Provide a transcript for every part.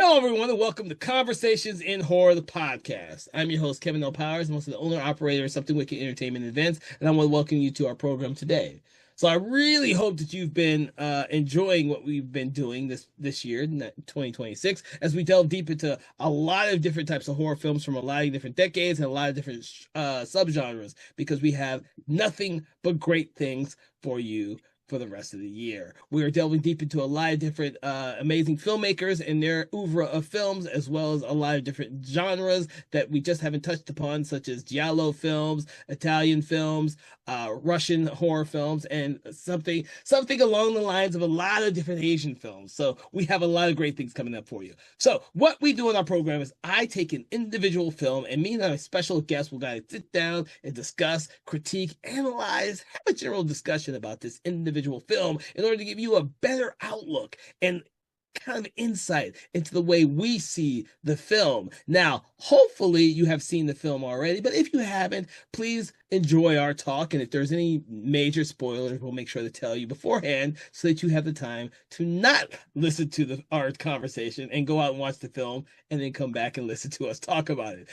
Hello, everyone, and welcome to Conversations in Horror, the podcast. I'm your host, Kevin L. Powers, and also the owner operator of Something Wicked Entertainment Events, and I want to welcome you to our program today. So I really hope that you've been enjoying what we've been doing this year, 2026, as we delve deep into a lot of different types of horror films from a lot of different decades and a lot of different subgenres, because we have nothing but great things for you for the rest of the year. We are delving deep into a lot of different amazing filmmakers and their oeuvre of films, as well as a lot of different genres that we just haven't touched upon, such as giallo films, Italian films, Russian horror films, and something along the lines of a lot of different Asian films. So we have a lot of great things coming up for you. So what we do in our program is I take an individual film, and me and my special guest will guys sit down and discuss, critique, analyze, have a general discussion about this individual film in order to give you a better outlook and kind of insight into the way we see the film. Now, hopefully you have seen the film already, but if you haven't, please enjoy our talk. And if there's any major spoilers, we'll make sure to tell you beforehand so that you have the time to not listen to our conversation and go out and watch the film and then come back and listen to us talk about it.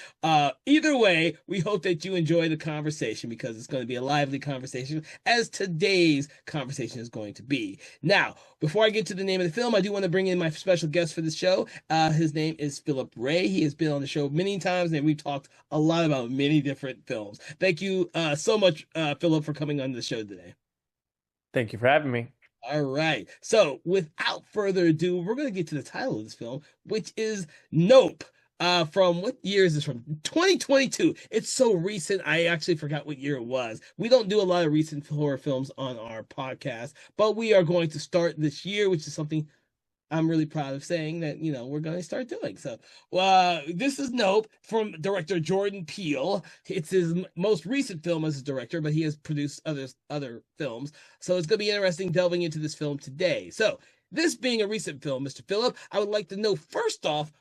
Either way, we hope that you enjoy the conversation, because it's going to be a lively conversation, as today's conversation is going to be. Now, before I get to the name of the film, I do want to bring in my special guest for the show. His name is Philip Ray. He has been on the show many times, and we've talked a lot about many different films. Thank you so much, Philip, for coming on the show today. Thank you for having me. All right. So without further ado, we're going to get to the title of this film, which is Nope. From what year is this from? 2022. It's so recent, I actually forgot what year it was. We don't do a lot of recent horror films on our podcast, but we are going to start this year, which is something I'm really proud of saying that, we're going to start doing. So, this is Nope from director Jordan Peele. It's his most recent film as a director, but he has produced other films. So it's going to be interesting delving into this film today. So, this being a recent film, Mr. Phillip, I would like to know first off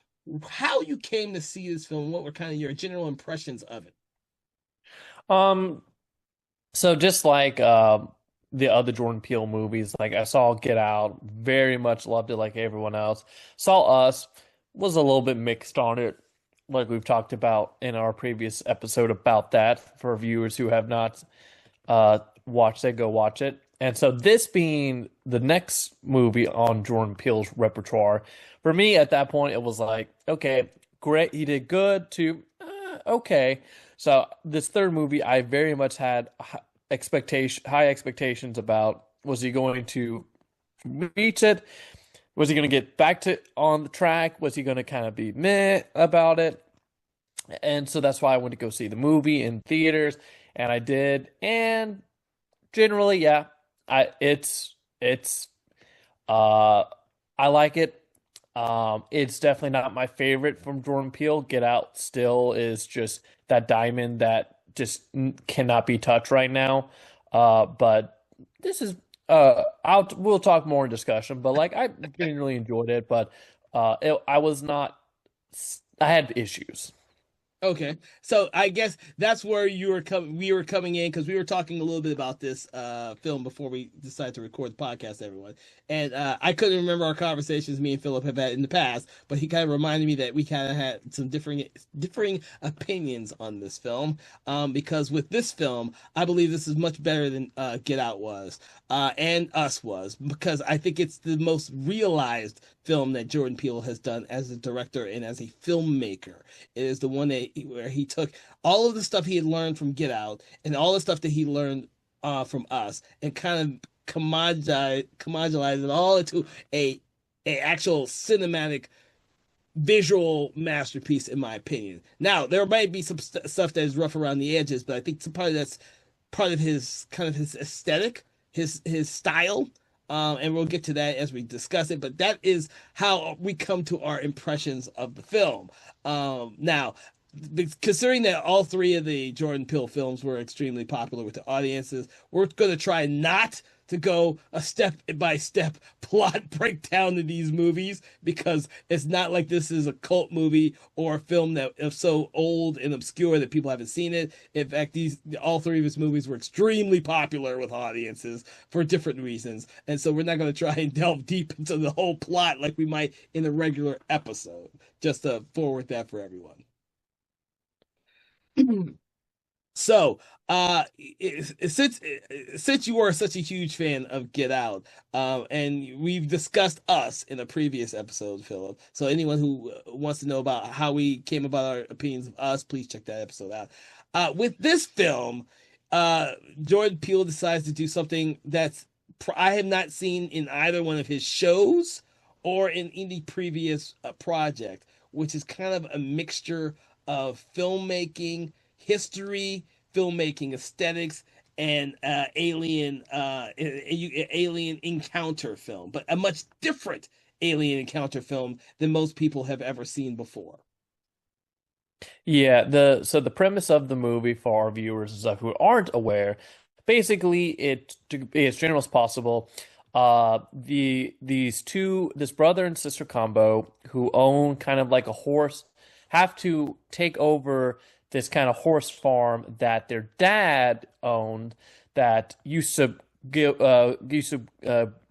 how you came to see this film. What were kind of your general impressions of it? Um, so just like the other Jordan Peele movies, like I saw Get Out, very much loved it like everyone else. Saw Us, was a little bit mixed on it, like we've talked about in our previous episode about that. For viewers who have not watched it, go watch it. And so this being the next movie on Jordan Peele's repertoire, for me at that point, it was like, okay, great, he did good to okay. So this third movie, I very much had high expectations about. Was he going to reach it? Was he going to get back to on the track? Was he going to kind of be meh about it? And so that's why I went to go see the movie in theaters, and I did. And generally, yeah, it's uh I like it. It's definitely not my favorite from Jordan Peele. Get Out still is just that diamond that just cannot be touched right now. But this is we'll talk more in discussion. But like I genuinely enjoyed it, but I was not. I had issues. Okay, so I guess that's where you were coming. We were coming in because we were talking a little bit about this film before we decided to record the podcast, everyone. And I couldn't remember our conversations me and Philip have had in the past, but he kind of reminded me that we kind of had some differing opinions on this film. Because with this film, I believe this is much better than Get Out was, and Us was, because I think it's the most realized film that Jordan Peele has done as a director and as a filmmaker. It is the one where he took all of the stuff he had learned from Get Out and all the stuff that he learned from Us, and kind of commoditized it all into a actual cinematic visual masterpiece, in my opinion. Now, there might be some stuff that is rough around the edges, but I think that's part of his kind of his aesthetic, his style. And we'll get to that as we discuss it, but that is how we come to our impressions of the film. Now, considering that all three of the Jordan Peele films were extremely popular with the audiences, we're going to try not to go a step by step plot breakdown in these movies because it's not like this is a cult movie or a film that is so old and obscure that people haven't seen it. In fact, these all three of his movies were extremely popular with audiences for different reasons, and so we're not going to try and delve deep into the whole plot like we might in a regular episode. Just to forward that for everyone. So, since you are such a huge fan of Get Out, and we've discussed Us in a previous episode, Philip. So anyone who wants to know about how we came about our opinions of Us, please check that episode out. With this film, Jordan Peele decides to do something that's I have not seen in either one of his shows or in any previous project, which is kind of a mixture of filmmaking history, filmmaking aesthetics, and alien encounter film, but a much different alien encounter film than most people have ever seen before. Yeah, the premise of the movie for our viewers and stuff who aren't aware, basically it to be as general as possible, this brother and sister combo who own kind of like a horse have to take over this kind of horse farm that their dad owned that used to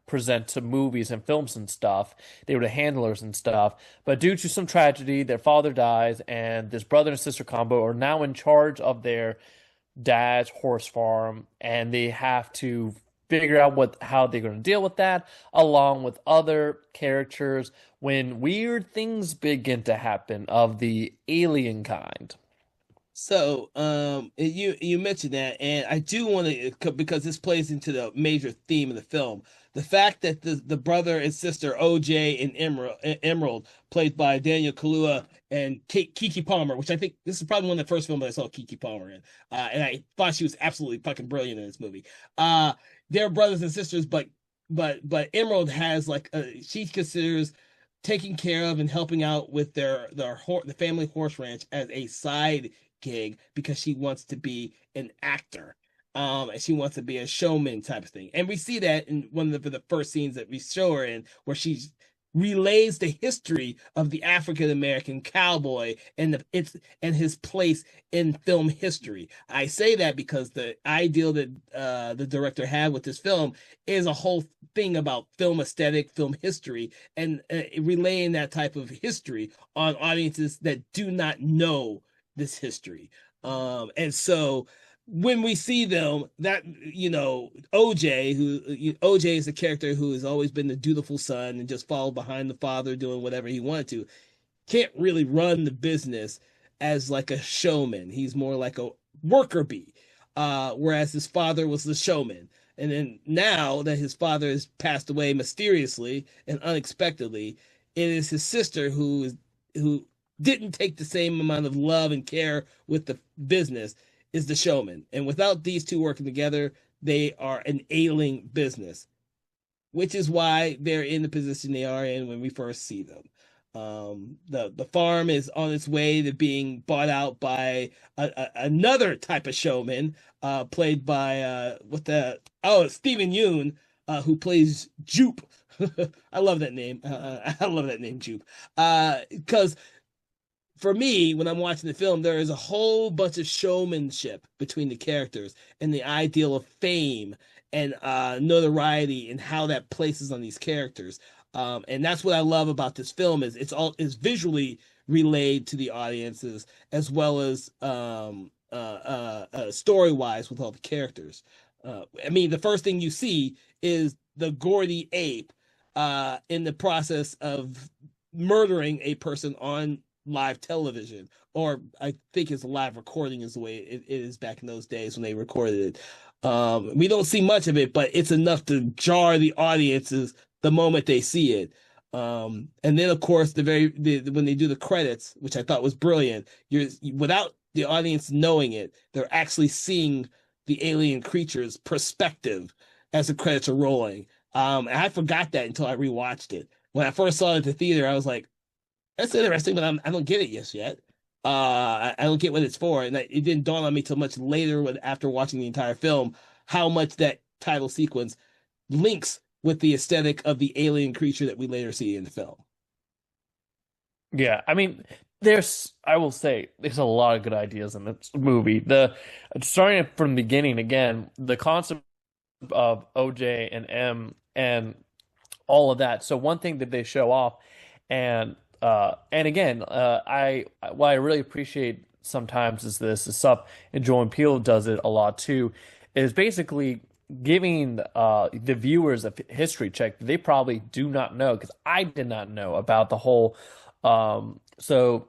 present to movies and films and stuff. They were the handlers and stuff. But due to some tragedy, their father dies, and this brother and sister combo are now in charge of their dad's horse farm, and they have to figure out how they're going to deal with that, along with other characters when weird things begin to happen of the alien kind. So, you mentioned that, and I do want to because this plays into the major theme of the film. The fact that the brother and sister OJ and Emerald, played by Daniel Kaluuya and Kiki Palmer, which I think this is probably one of the first films I saw Kiki Palmer in, and I thought she was absolutely fucking brilliant in this movie. They're brothers and sisters, but Emerald has like she considers taking care of and helping out with the family horse ranch as a side gig because she wants to be an actor. And she wants to be a showman type of thing. And we see that in one of the first scenes that we show her in, where she relays the history of the African American cowboy and his place in film history. I say that because the ideal that the director had with this film is a whole thing about film aesthetic, film history, and relaying that type of history on audiences that do not know this history. And so when we see them, that OJ is a character who has always been the dutiful son and just followed behind the father doing whatever he wanted to, can't really run the business as like a showman. He's more like a worker bee, whereas his father was the showman. And then now that his father has passed away mysteriously and unexpectedly, it is his sister who didn't take the same amount of love and care with the business is the showman. And without these two working together, they are an ailing business, which is why they're in the position they are in when we first see them. The farm is on its way to being bought out by another type of showman, played by Stephen Yeun, who plays Jupe. I love that name. I love that name, Jupe. Because for me, when I'm watching the film, there is a whole bunch of showmanship between the characters and the ideal of fame and notoriety and how that places on these characters. And that's what I love about this film is visually relayed to the audiences as well as story wise with all the characters. I mean, the first thing you see is the Gordy ape in the process of murdering a person on live television, or I think it's a live recording is the way it is back in those days when they recorded it. We don't see much of it, but it's enough to jar the audiences the moment they see it. And then of course when they do the credits, which I thought was brilliant, you're without the audience knowing it, they're actually seeing the alien creature's perspective as the credits are rolling. And I forgot that until I rewatched it. When I first saw it at the theater, I was like, that's interesting, but I don't get it yet. I don't get what it's for, and it didn't dawn on me till much later, after watching the entire film, how much that title sequence links with the aesthetic of the alien creature that we later see in the film. Yeah, I mean, I will say, there's a lot of good ideas in this movie. Starting from the beginning again, the concept of OJ and M and all of that. So one thing that they show off, and again, what I really appreciate sometimes is this is stuff, and Jordan Peele does it a lot too, is basically giving the viewers a history check that they probably do not know, because I did not know about the whole. So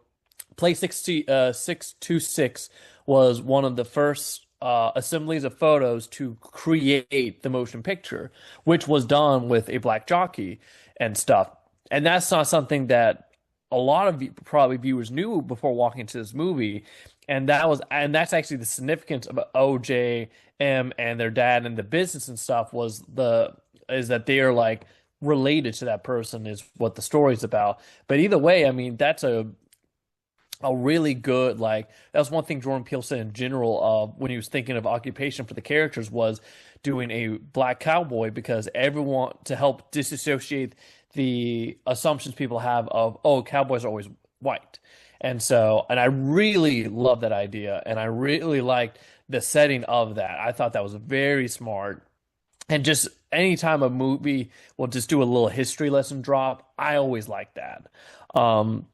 Play 626 was one of the first assemblies of photos to create the motion picture, which was done with a black jockey and stuff. And that's not something that a lot of probably viewers knew before walking into this movie. And that's actually the significance of OJM and their dad and the business and stuff is that they are like related to that person is what the story's about. But either way, I mean, that's a really good, like, that was one thing Jordan Peele said in general when he was thinking of occupation for the characters was doing a black cowboy, because everyone, to help disassociate the assumptions people have of, oh, cowboys are always white. And I really love that idea, and I really liked the setting of that. I thought that was very smart. And just anytime a movie will just do a little history lesson drop, I always like that. Um,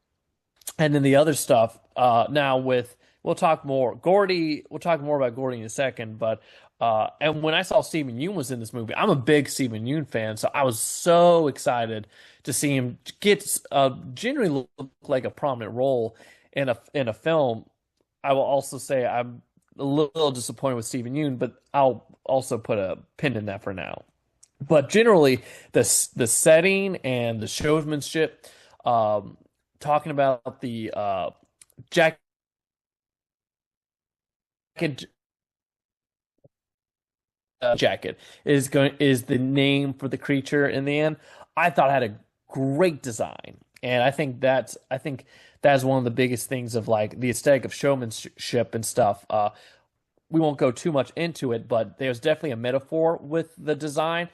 and then the other stuff, now with we'll talk more about Gordy in a second, but and when I saw Stephen Yeun was in this movie, I'm a big Stephen Yeun fan, so I was so excited to see him get generally look like a prominent role in a film. I will also say I'm a little disappointed with Stephen Yeun, but I'll also put a pin in that for now. But generally, the setting and the showmanship, talking about the jacket jacket is the name for the creature in the end. I thought it had a great design, and I think that's one of the biggest things of like the aesthetic of showmanship and stuff. We won't go too much into it, but there's definitely a metaphor with the design,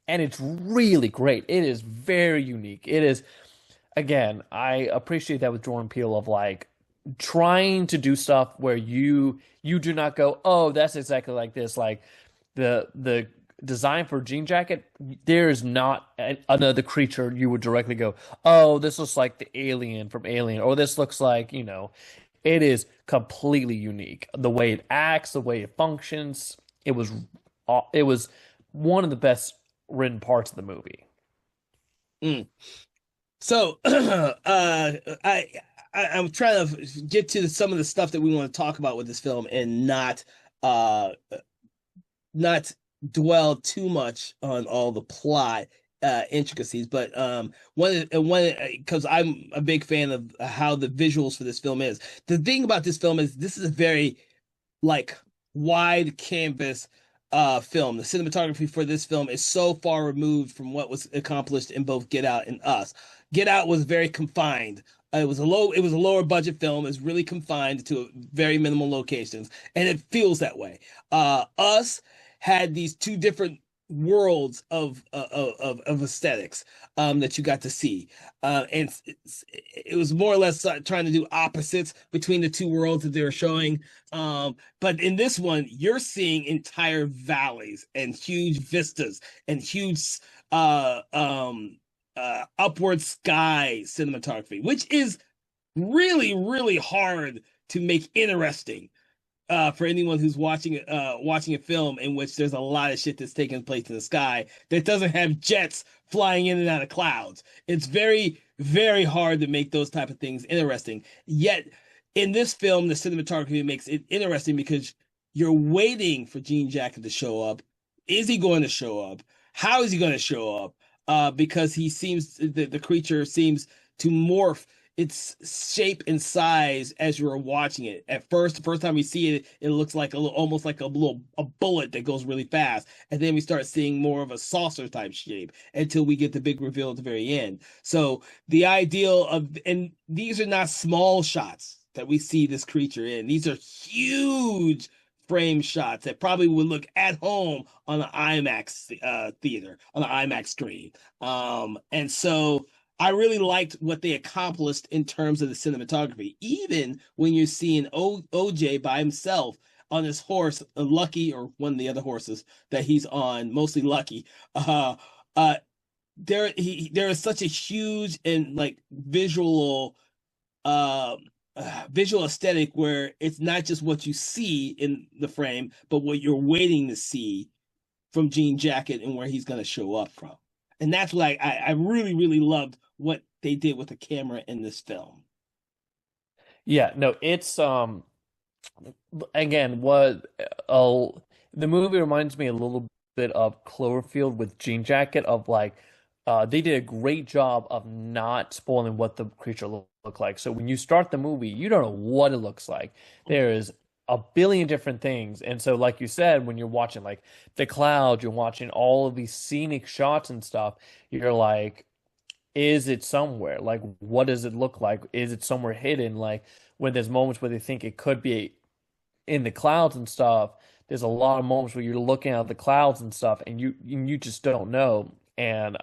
and it's really great. It is very unique. It is, again, I appreciate that with Jordan Peele of like trying to do stuff where you do not go, oh, that's exactly like this. Like the design for Jean Jacket, there is not another creature you would directly go, oh, this looks like the alien from Alien, or this looks like, it is completely unique. The way it acts, the way it functions, it was one of the best written parts of the movie. Mm. So, I'm trying to get to some of the stuff that we want to talk about with this film and uh not dwell too much on all the plot intricacies, but one because I'm a big fan of how the visuals for this film is. The thing about this film is this is a very like wide canvas film. The cinematography for this film is so far removed from what was accomplished in both Get Out and Us. Get Out was very confined. It was a lower budget film. It's really confined to very minimal locations, and it feels that way. Us had these two different worlds of aesthetics that you got to see, and it was more or less trying to do opposites between the two worlds that they were showing. But in this one, you're seeing entire valleys and huge vistas and huge upward sky cinematography, which is really, really hard to make interesting for anyone who's watching a film in which there's a lot of shit that's taking place in the sky that doesn't have jets flying in and out of clouds. It's very, very hard to make those type of things interesting. Yet in this film, the cinematography makes it interesting because you're waiting for Gene Jacket to show up. Is he going to show up? How is he going to show up? Because the creature seems to morph its shape and size as you are watching it. At first, the first time we see it, it looks like almost like a bullet that goes really fast, and then we start seeing more of a saucer type shape until we get the big reveal at the very end. So the ideal of, and these are not small shots that we see this creature in. These are huge frame shots that probably would look at home on an IMAX theater, on an IMAX screen. And so I really liked what they accomplished in terms of the cinematography. Even when you're seeing OJ by himself on his horse, Lucky, or one of the other horses that he's on, mostly Lucky. Uh, uh, there is such a huge and like uh, visual aesthetic where it's not just what you see in the frame, but what you're waiting to see from Jean Jacket and where he's going to show up from. And that's what I really, really loved what they did with the camera in this film. Yeah, no, it's again, what uh, the movie reminds me a little bit of Cloverfield with Jean Jacket of like they did a great job of not spoiling what the creature look like. So when you start the movie, you don't know what it looks like. There is a billion different things. And so like you said, when you're watching like the clouds, you're watching all of these scenic shots and stuff, you're like, is it somewhere? Like, what does it look like? Is it somewhere hidden? Like, when there's moments where they think it could be in the clouds and stuff, there's a lot of moments where you're looking at the clouds and stuff, and you just don't know. And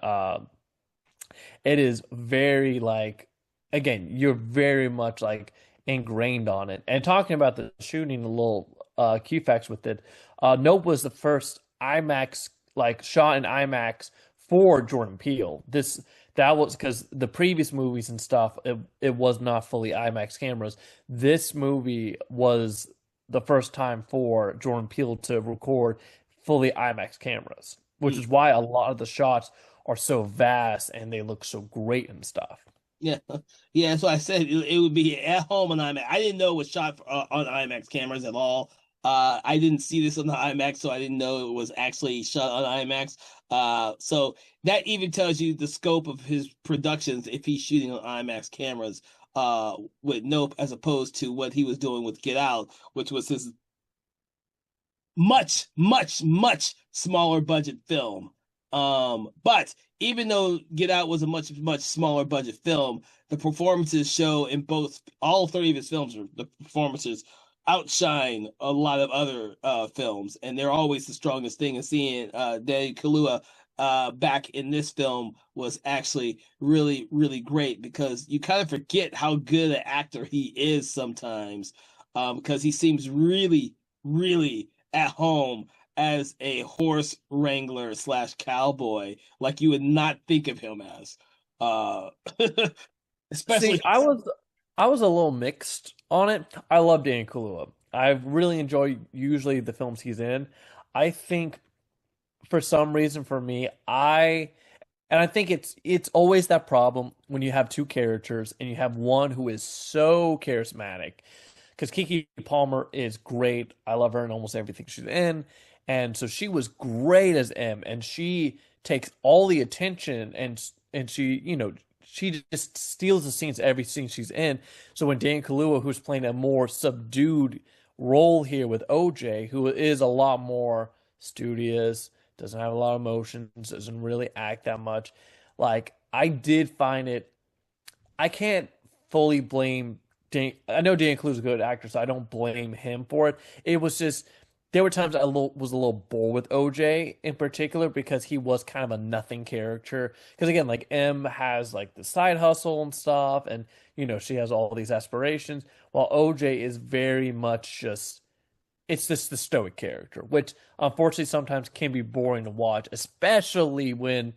it is very like, again, you're very much like ingrained on it. And talking about the shooting, a little key facts with it. Nope was the first IMAX like shot in IMAX for Jordan Peele. This that was because the previous movies and stuff, it was not fully IMAX cameras. This movie was the first time for Jordan Peele to record fully IMAX cameras, which is why a lot of the shots are so vast and they look so great and stuff. Yeah, yeah. So I said it would be at home on IMAX. I didn't know it was shot on IMAX cameras at all. I didn't see this on the IMAX, so I didn't know it was actually shot on IMAX. So that even tells you the scope of his productions if he's shooting on IMAX cameras. With Nope, as opposed to what he was doing with Get Out, which was his much, much, much smaller budget film. But even though Get Out was a much, much smaller budget film, the performances show in both all three of his films, the performances outshine a lot of other films, and they're always the strongest thing. And seeing Danny Kaluuya back in this film was actually really, really great because you kind of forget how good an actor he is sometimes, because he seems really, really at home as a horse wrangler slash cowboy, like you would not think of him as. Uh, See, especially. I was a little mixed on it. I love Danny Kaluuya. I really enjoy usually the films he's in. I think for some reason for me, I think it's always that problem when you have two characters and you have one who is so charismatic. Because Keke Palmer is great. I love her in almost everything she's in. And so she was great as M, and she takes all the attention and she, she just steals the scenes every scene she's in. So when Dan Kaluuya, who's playing a more subdued role here with OJ, who is a lot more studious, doesn't have a lot of emotions, doesn't really act that much. Like I did find it I can't fully blame Dan. I know Dan Kaluuya's a good actor, so I don't blame him for it. It was just there were times was a little bored with OJ in particular because he was kind of a nothing character. Because again, like M has like the side hustle and stuff, and she has all these aspirations, while OJ is very much just it's just the stoic character, which unfortunately sometimes can be boring to watch, especially when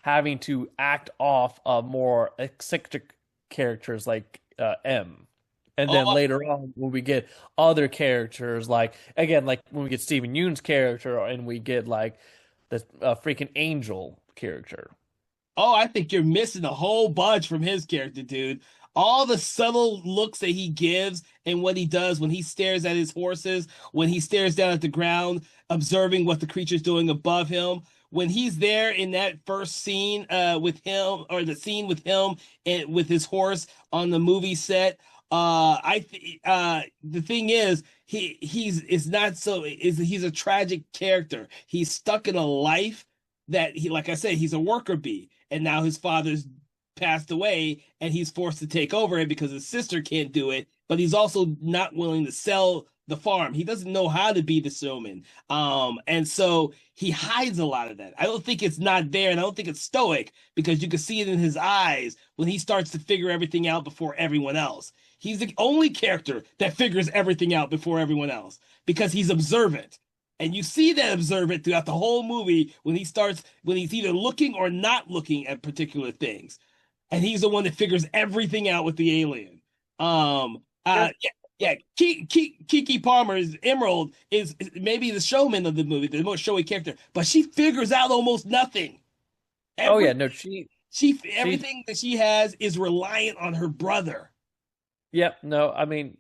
having to act off more eccentric characters like M. And then Oh, later on, when we get other characters, like again, like when we get Stephen Yeun's character, and we get like the freaking Angel character. Oh, I think you're missing a whole bunch from his character, dude. All the subtle looks that he gives and what he does when he stares at his horses, when he stares down at the ground, observing what the creature's doing above him. When he's there in that first scene with him, or the scene with him and with his horse on the movie set, the thing is he's it's not so is he's a tragic character. He's stuck in a life that he, like I said, he's a worker bee, and now his father's passed away, and he's forced to take over it because his sister can't do it. But he's also not willing to sell the farm. He doesn't know how to be the showman. And so he hides a lot of that. I don't think it's not there, and I don't think it's stoic because you can see it in his eyes when he starts to figure everything out before everyone else. He's the only character that figures everything out before everyone else because he's observant. And you see that observant throughout the whole movie when he's either looking or not looking at particular things. And he's the one that figures everything out with the alien. Yeah, yeah. Kiki Palmer's Emerald is maybe the showman of the movie, the most showy character, but she figures out almost nothing. Oh yeah, Every no, she everything that she has is reliant on her brother. yep, no, I mean,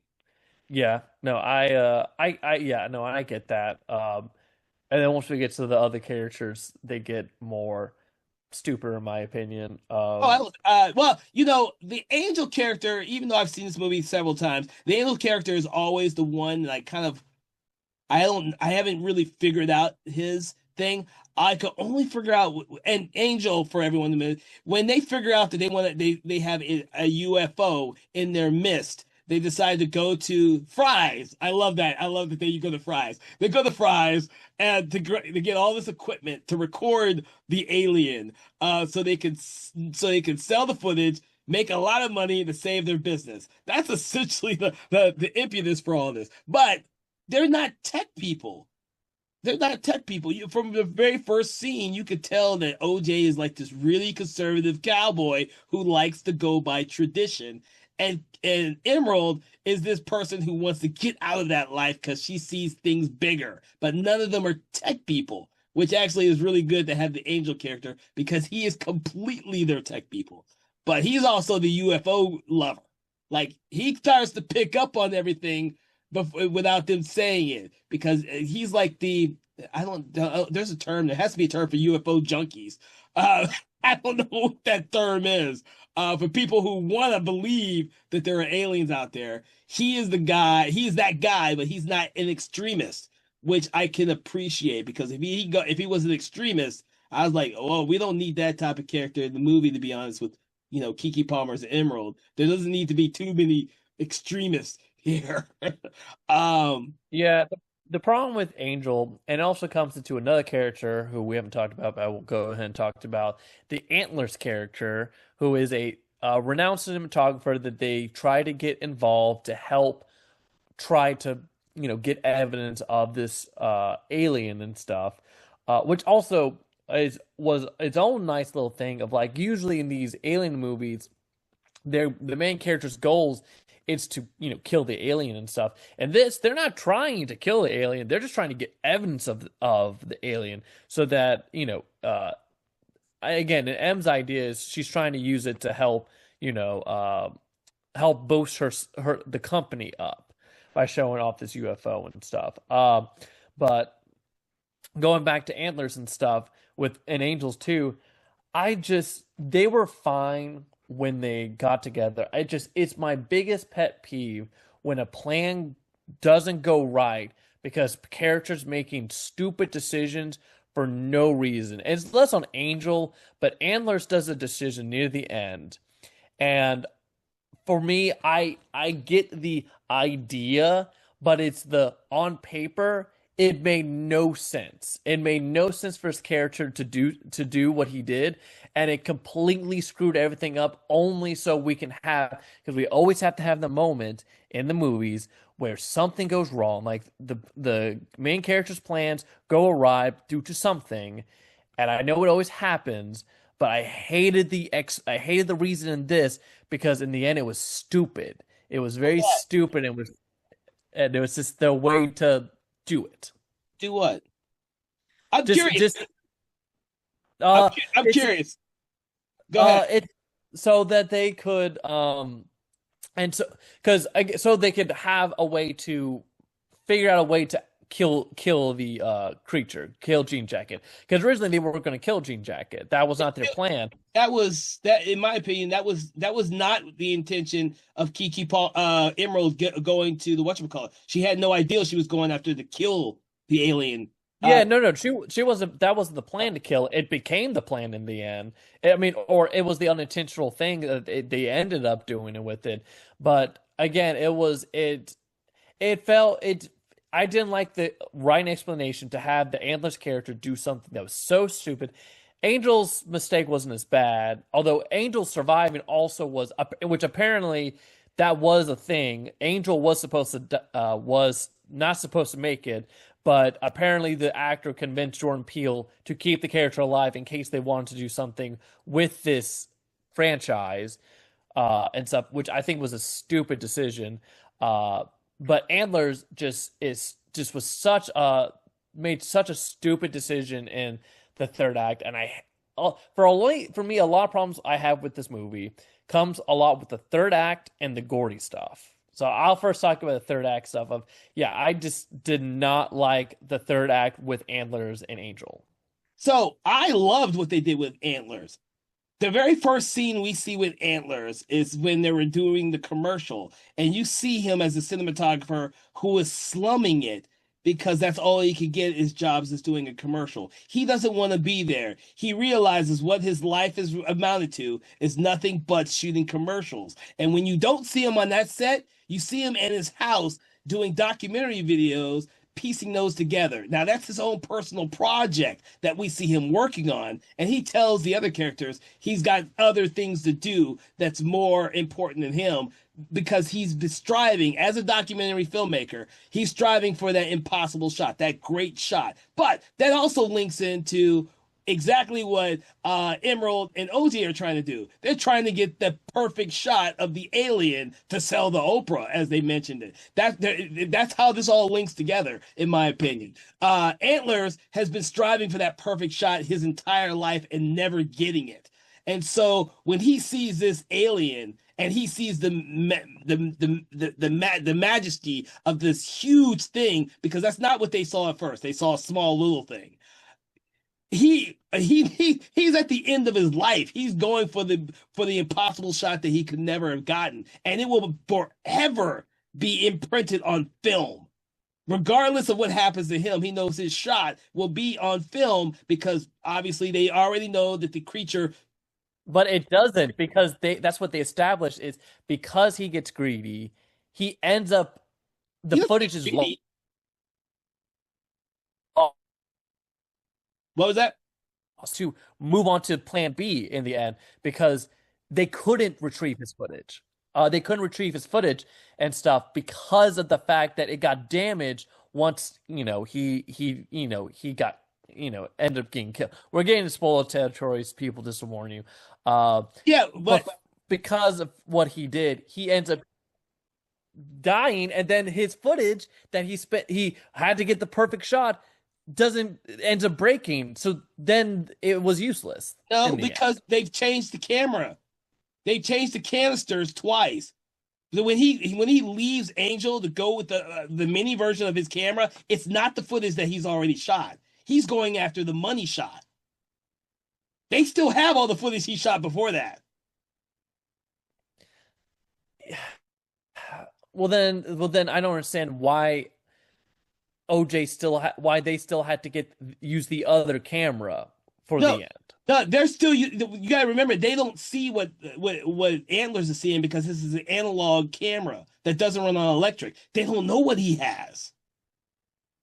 yeah, no, yeah, no, I get that. And then once we get to the other characters, they get more stupider, in my opinion. Well, the angel character, even though I've seen this movie several times, the angel character is always the one like kind of I haven't really figured out his thing. I could only figure out an angel for everyone to miss when they figure out that they have a UFO in their midst. They decide to go to Fry's. I love that. I love that they go to Fry's. They go to Fry's and to get all this equipment to record the alien, so they can sell the footage, make a lot of money to save their business. That's essentially the impetus for all this. But they're not tech people. They're not tech people. From the very first scene, you could tell that OJ is like this really conservative cowboy who likes to go by tradition. And Emerald is this person who wants to get out of that life because she sees things bigger. But none of them are tech people, which actually is really good to have the Angel character because he is completely their tech people. But he's also the UFO lover. Like he starts to pick up on everything without them saying it because he's like I don't there's a term, there has to be a term for UFO junkies. I don't know what that term is. For people who want to believe that there are aliens out there, he is that guy, but he's not an extremist, which I can appreciate because if he was an extremist, I was like, oh, we don't need that type of character in the movie, to be honest with Kiki Palmer's Emerald. There doesn't need to be too many extremists here. Yeah, the problem with Angel, and it also comes into another character who we haven't talked about, but I will go ahead and talk about the Antlers character, who is a renowned cinematographer that they try to get involved to help try to, get evidence of this alien and stuff, which also was its own nice little thing of like usually in these alien movies the main character's goals is to kill the alien and stuff. And this, they're not trying to kill the alien, they're just trying to get evidence of the alien so that again, M's idea is she's trying to use it to help help boost the company up by showing off this UFO and stuff. But going back to Antlers and stuff with and Angels too, they were fine when they got together. It's my biggest pet peeve when a plan doesn't go right because characters making stupid decisions for no reason. And it's less on Angel, but Antlers does a decision near the end. And for me, I get the idea, but it's the on paper it made no sense. It made no sense for his character to do what he did, and it completely screwed everything up. Only so we can have because we always have to have the moment in the movies where something goes wrong, like the main character's plans go awry due to something, and I know it always happens. But I hated the reason in this because in the end it was stupid. It was very What? stupid. And it was just the way to do it. Do what? I'm Just curious. just uh I'm it's curious. Go ahead. it so that they could and so they could have a way to figure out a way to kill the creature, kill Jean Jacket. Because originally they were going to kill Jean Jacket. That was not their plan. That in my opinion, that was not the intention of Kiki Paul Emerald going to the whatchamacallit. She had no idea she was going after to kill the alien. Yeah, no, she wasn't. That wasn't the plan to kill. It became the plan in the end. I mean, or it was the unintentional thing that they ended up doing it with it. But again, It felt it. I didn't like the right explanation to have the Antlers character do something that was so stupid. Angel's mistake wasn't as bad, although Angel surviving also was, which apparently that was a thing. Angel was supposed to was not supposed to make it, but apparently the actor convinced Jordan Peele to keep the character alive in case they wanted to do something with this franchise and stuff, which I think was a stupid decision. But Antlers just was such a made such a stupid decision in the third act, and for me a lot of problems I have with this movie comes a lot with the third act and the Gordy stuff. So I'll first talk about the third act stuff of yeah, I just did not like the third act with Antlers and Angel. So I loved what they did with Antlers. The very first scene we see with Antlers is when they were doing the commercial, and you see him as a cinematographer who is slumming it because that's all he could get is jobs as doing a commercial. He doesn't want to be there. He realizes what his life is amounted to is nothing but shooting commercials. And when you don't see him on that set, you see him in his house doing documentary videos piecing those together. Now that's his own personal project that we see him working on, and he tells the other characters he's got other things to do that's more important than him because he's striving as a documentary filmmaker. He's striving for that impossible shot, that great shot. But that also links into exactly what Emerald and OJ are trying to do. They're trying to get the perfect shot of the alien to sell the Oprah, as they mentioned it. That's how this all links together, in my opinion. Antlers has been striving for that perfect shot his entire life and never getting it. And so when he sees this alien and he sees the majesty of this huge thing, because that's not what they saw at first. They saw a small little thing. He's at the end of his life. He's going for the impossible shot that he could never have gotten, and it will forever be imprinted on film. Regardless of what happens to him, he knows his shot will be on film because obviously they already know that the creature. But it doesn't because that's what they established is because he gets greedy, he ends up the footage is lost. What was that? To move on to plan B in the end because they couldn't retrieve his footage. They couldn't retrieve his footage and stuff because of the fact that it got damaged once, he got, ended up getting killed. We're getting into spoiler territories, people, just to warn you. Yeah, but because of what he did, he ends up dying, and then his footage that he had to get the perfect shot doesn't ends up breaking. So then it was useless. No, because they've changed the camera. They've changed the canisters twice. So when he leaves Angel to go with the mini version of his camera, it's not the footage that he's already shot. He's going after the money shot. They still have all the footage he shot before that. Well then I don't understand why OJ why they still had to use the other camera for the end. No, they're still. You gotta remember, they don't see what Antlers is seeing because this is an analog camera that doesn't run on electric. They don't know what he has.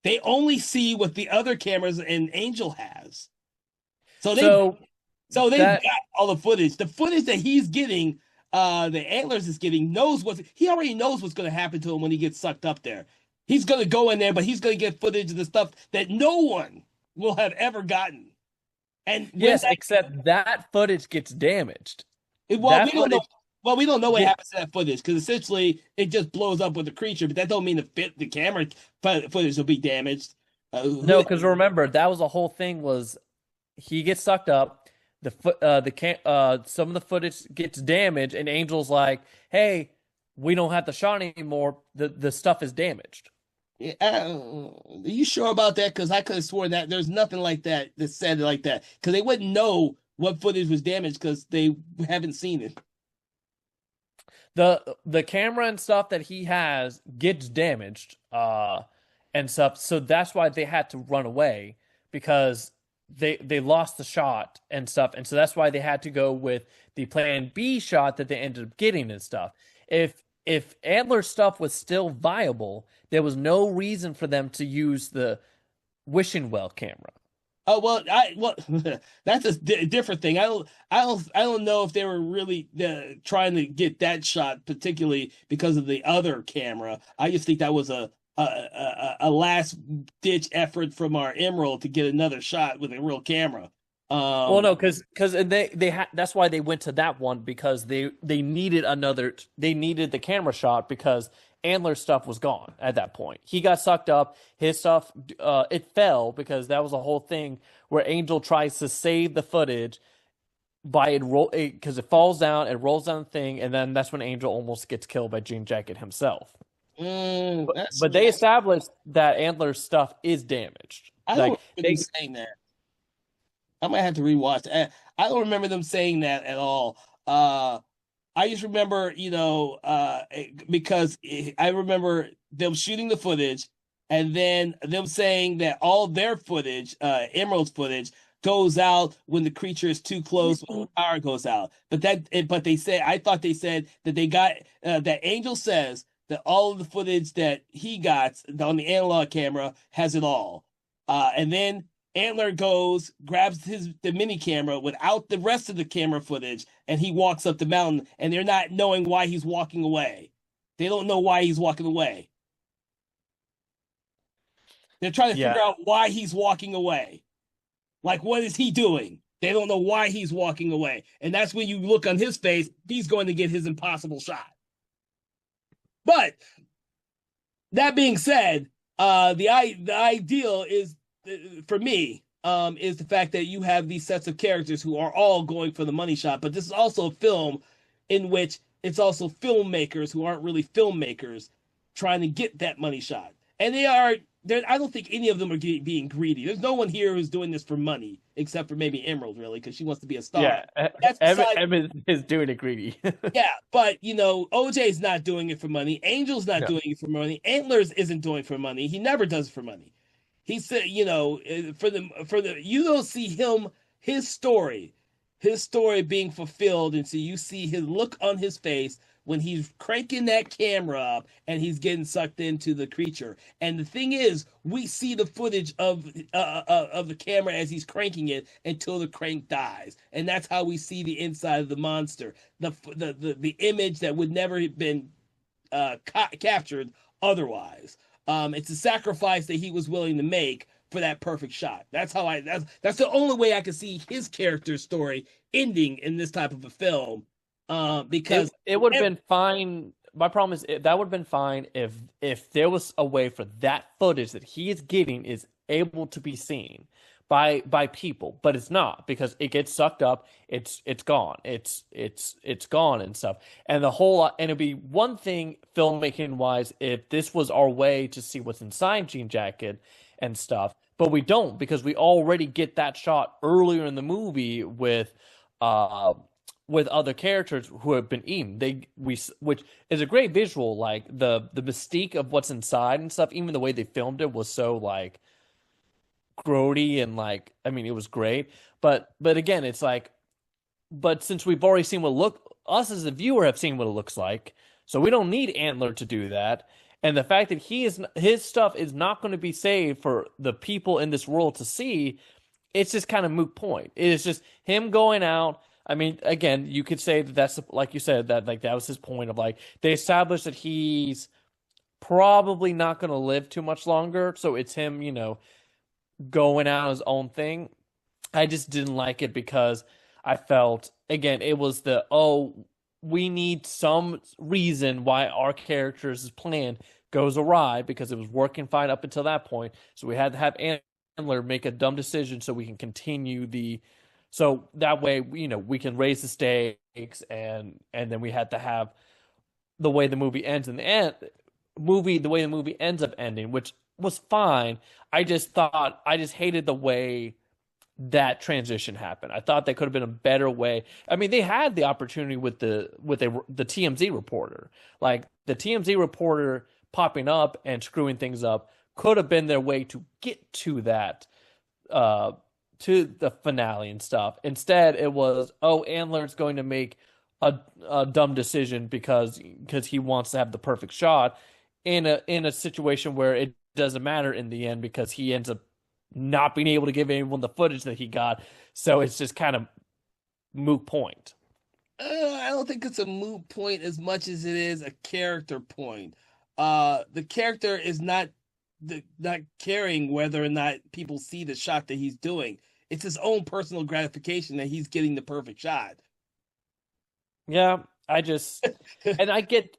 They only see what the other cameras and Angel has. So they've got all the footage. The footage that he's getting, the Antlers is getting, he already knows what's going to happen to him when he gets sucked up there. He's going to go in there, but he's going to get footage of the stuff that no one will have ever gotten. And yes, except that footage gets damaged. We don't know. Well, we don't know what happens to that footage because essentially it just blows up with the creature, but that don't mean the camera footage will be damaged. No, because remember that was the whole thing was he gets sucked up, some of the footage gets damaged, and Angel's like, "Hey, we don't have the shot anymore. The stuff is damaged." Are you sure about that? Because I could have sworn that there's nothing like that said like that. Because they wouldn't know what footage was damaged because they haven't seen it. The camera and stuff that he has gets damaged, and stuff. So that's why they had to run away because they lost the shot and stuff, and so that's why they had to go with the plan B shot that they ended up getting and stuff. If if Antler stuff was still viable, there was no reason for them to use the wishing well camera. Oh well, that's a different thing. I don't know if they were really trying to get that shot, particularly because of the other camera. I just think that was a last ditch effort from our Emerald to get another shot with a real camera. Well, Um, no, because they had that's why they went to that one because they needed they needed the camera shot because Antler's stuff was gone at that point. He got sucked up. His stuff it fell because that was a whole thing where Angel tries to save the footage by it roll because it falls down, it rolls down the thing, and then that's when Angel almost gets killed by Jean Jacket himself. that's But they established that Antler's stuff is damaged. I don't Like remember them they saying that. I might have to rewatch. I don't remember them saying that at all. I just remember, because I remember them shooting the footage and then them saying that all their footage, Emerald's footage, goes out when the creature is too close, when the power goes out. But they said, I thought they said that they got, that Angel says that all of the footage that he got on the analog camera has it all. And then Antler goes, grabs the mini camera without the rest of the camera footage, and he walks up the mountain, and they're not knowing why he's walking away. They don't know why he's walking away. They're trying to yeah figure out why he's walking away. Like, what is he doing? They don't know why he's walking away. And that's when you look on his face, he's going to get his impossible shot. But that being said, the ideal is for me is the fact that you have these sets of characters who are all going for the money shot. But this is also a film in which it's also filmmakers who aren't really filmmakers trying to get that money shot, and they are. I don't think any of them are being greedy. There's no one here who's doing this for money, except for maybe Emerald, really, because she wants to be a star. yeah. That's beside. Evan is doing it greedy. Yeah, but OJ's not doing it for money. Angel's not No. doing it for money. Antlers isn't doing it for money. He never does it for money. He said, for the you don't see his story being fulfilled until you see his look on his face when he's cranking that camera up and he's getting sucked into the creature. And the thing is, we see the footage of the camera as he's cranking it until the crank dies, and that's how we see the inside of the monster, the image that would never have been captured otherwise. It's a sacrifice that he was willing to make for that perfect shot. That's the only way I can see his character story ending in this type of a film. Because it would have been fine. My problem is that would have been fine if there was a way for that footage that he is getting is able to be seen by people, but it's not because it gets sucked up. It's gone. It's gone and stuff. And it'd be one thing filmmaking wise if this was our way to see what's inside Jean Jacket and stuff, but we don't because we already get that shot earlier in the movie with other characters who have been eaten. Which is a great visual, like the mystique of what's inside and stuff. Even the way they filmed it was so like grody and like I mean it was great. But again, it's like, but since we've already seen us as a viewer have seen what it looks like, so we don't need Antler to do that. And the fact that his stuff is not going to be saved for the people in this world to see, it's just kind of moot point. It is just him going out. I mean, again, you could say that that's like you said that like that was his point of like they established that he's probably not going to live too much longer, so it's him, going out on his own thing. I just didn't like it because I felt again it was we need some reason why our character's plan goes awry because it was working fine up until that point, so we had to have Antler make a dumb decision so we can continue so that way, we can raise the stakes, and then we had to have the way the movie ends in the end, the way the movie ends up ending, which was fine. I just hated the way that transition happened. I thought that could have been a better way. I mean, they had the opportunity with the TMZ reporter, like the TMZ reporter popping up and screwing things up could have been their way to get to that. To the finale and stuff. Instead, it was, Antler's going to make a dumb decision because he wants to have the perfect shot in a situation where it doesn't matter in the end because he ends up not being able to give anyone the footage that he got. So it's just kind of moot point. I don't think it's a moot point as much as it is a character point. The character is not caring whether or not people see the shot that he's doing. It's his own personal gratification that he's getting the perfect shot. Yeah, I just and I get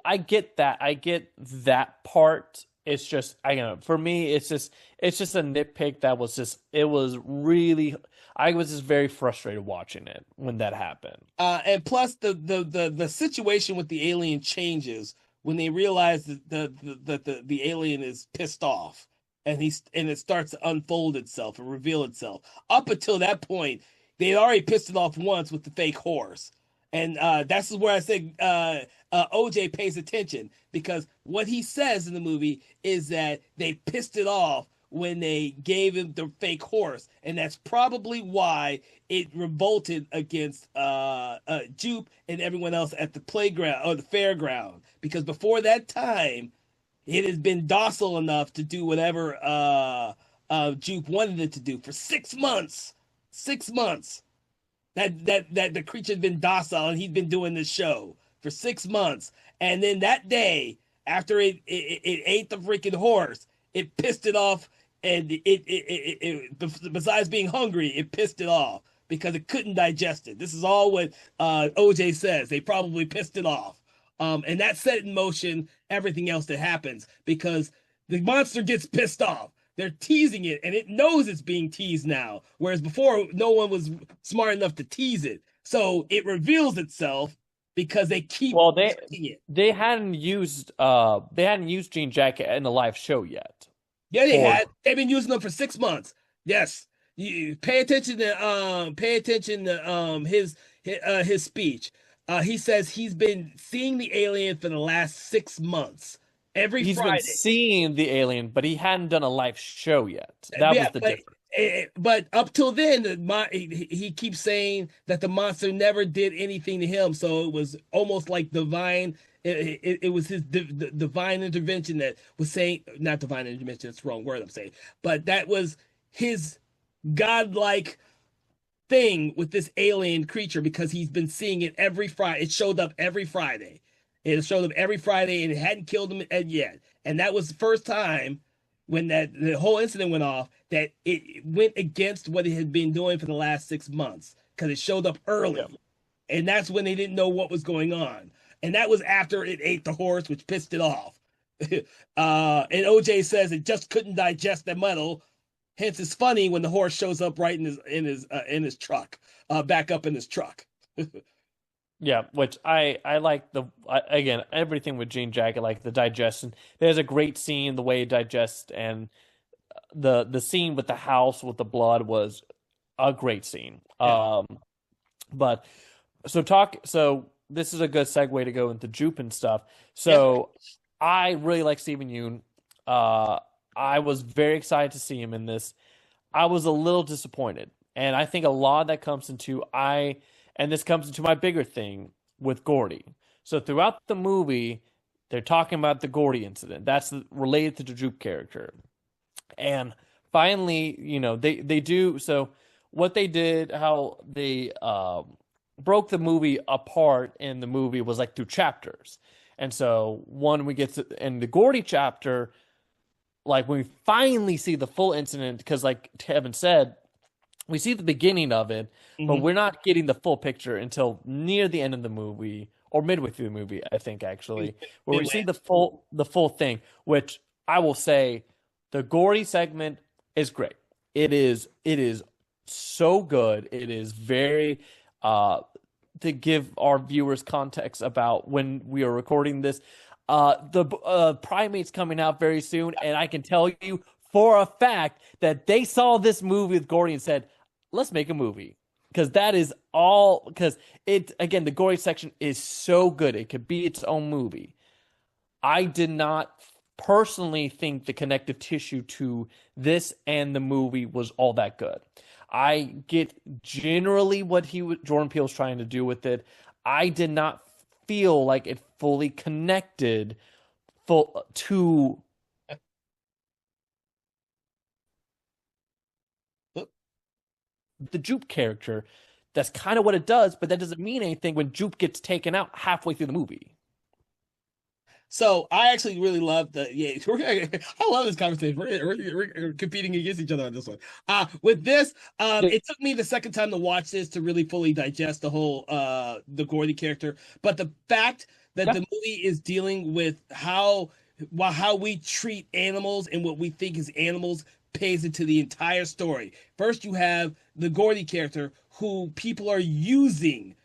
that. I get that part. It's just I don't know. For me, it's just a nitpick that was just it was really I was just very frustrated watching it when that happened. And plus the situation with the alien changes when they realize that the alien is pissed off and it starts to unfold itself and reveal itself. Up until that point, they had already pissed it off once with the fake horse. And that's where I say OJ pays attention because what he says in the movie is that they pissed it off when they gave him the fake horse, and that's probably why it revolted against Jupe and everyone else at the playground or the fairground. Because before that time, it has been docile enough to do whatever Jupe wanted it to do for 6 months. 6 months that the creature had been docile and he'd been doing this show for 6 months. And then that day, after it ate the freaking horse, it pissed it off. And besides being hungry, it pissed it off because it couldn't digest it. This is all what OJ says. They probably pissed it off. And that set in motion everything else that happens because the monster gets pissed off. They're teasing it, and it knows it's being teased now. Whereas before, no one was smart enough to tease it. So it reveals itself because they keep Well, teasing it. they hadn't used Jean Jacket in a live show yet. Yeah, they For had. They've been using them for 6 months. Yes, you pay attention to his speech. He says he's been seeing the alien for the last 6 months. Every he's been Friday. seeing the alien, but he hadn't done a live show yet. That Yeah, was the difference. but up till then, he keeps saying that the monster never did anything to him. So it was almost like divine. It was his divine intervention that was saying, not divine intervention. That's the wrong word I'm saying, but that was his godlike thing with this alien creature because he's been seeing it every Friday. It showed up every Friday. It showed up every Friday and it hadn't killed him yet. And that was the first time when the whole incident went off that it went against what it had been doing for the last 6 months because it showed up early. Yeah. And that's when they didn't know what was going on. And that was after it ate the horse, which pissed it off. And OJ says it just couldn't digest the metal. Hence, it's funny when the horse shows up right in his truck, back up in his truck. Yeah, which I like again everything with Jean Jacket, like the digestion. There's a great scene, the way it digests, and the scene with the house with the blood was a great scene. Yeah. But so this is a good segue to go into Jupe and stuff. Yep. So I really like Stephen Yeun. I was very excited to see him in this. I was a little disappointed, and I think a lot of that comes into and this comes into my bigger thing with Gordy. So throughout the movie, they're talking about the Gordy incident. That's related to the Jupe character. And finally, they do. So what they did, how they broke the movie apart in the movie was like through chapters. And so one we get to in the Gordy chapter, like when we finally see the full incident, because like Kevin said, we see the beginning of it, but we're not getting the full picture until near the end of the movie or midway through the movie, I think actually, where we see the full thing, which I will say the Gordy segment is great. It is so good. It is very to give our viewers context about when we are recording this. The Primate's coming out very soon, and I can tell you for a fact that they saw this movie with Gordy and said, let's make a movie. Because that is all, because again, the Gordy section is so good. It could be its own movie. I did not personally think the connective tissue to this and the movie was all that good. I get generally what Jordan Peele was trying to do with it. I did not feel like it fully connected full to the Jupe character. That's kind of what it does, but that doesn't mean anything when Jupe gets taken out halfway through the movie. So I actually really love I love this conversation. We're competing against each other on this one. With this, it took me the second time to watch this to really fully digest the whole the Gordy character. But the fact that Yeah. the movie is dealing with how we treat animals and what we think is animals pays into the entire story. First, you have the Gordy character who people are using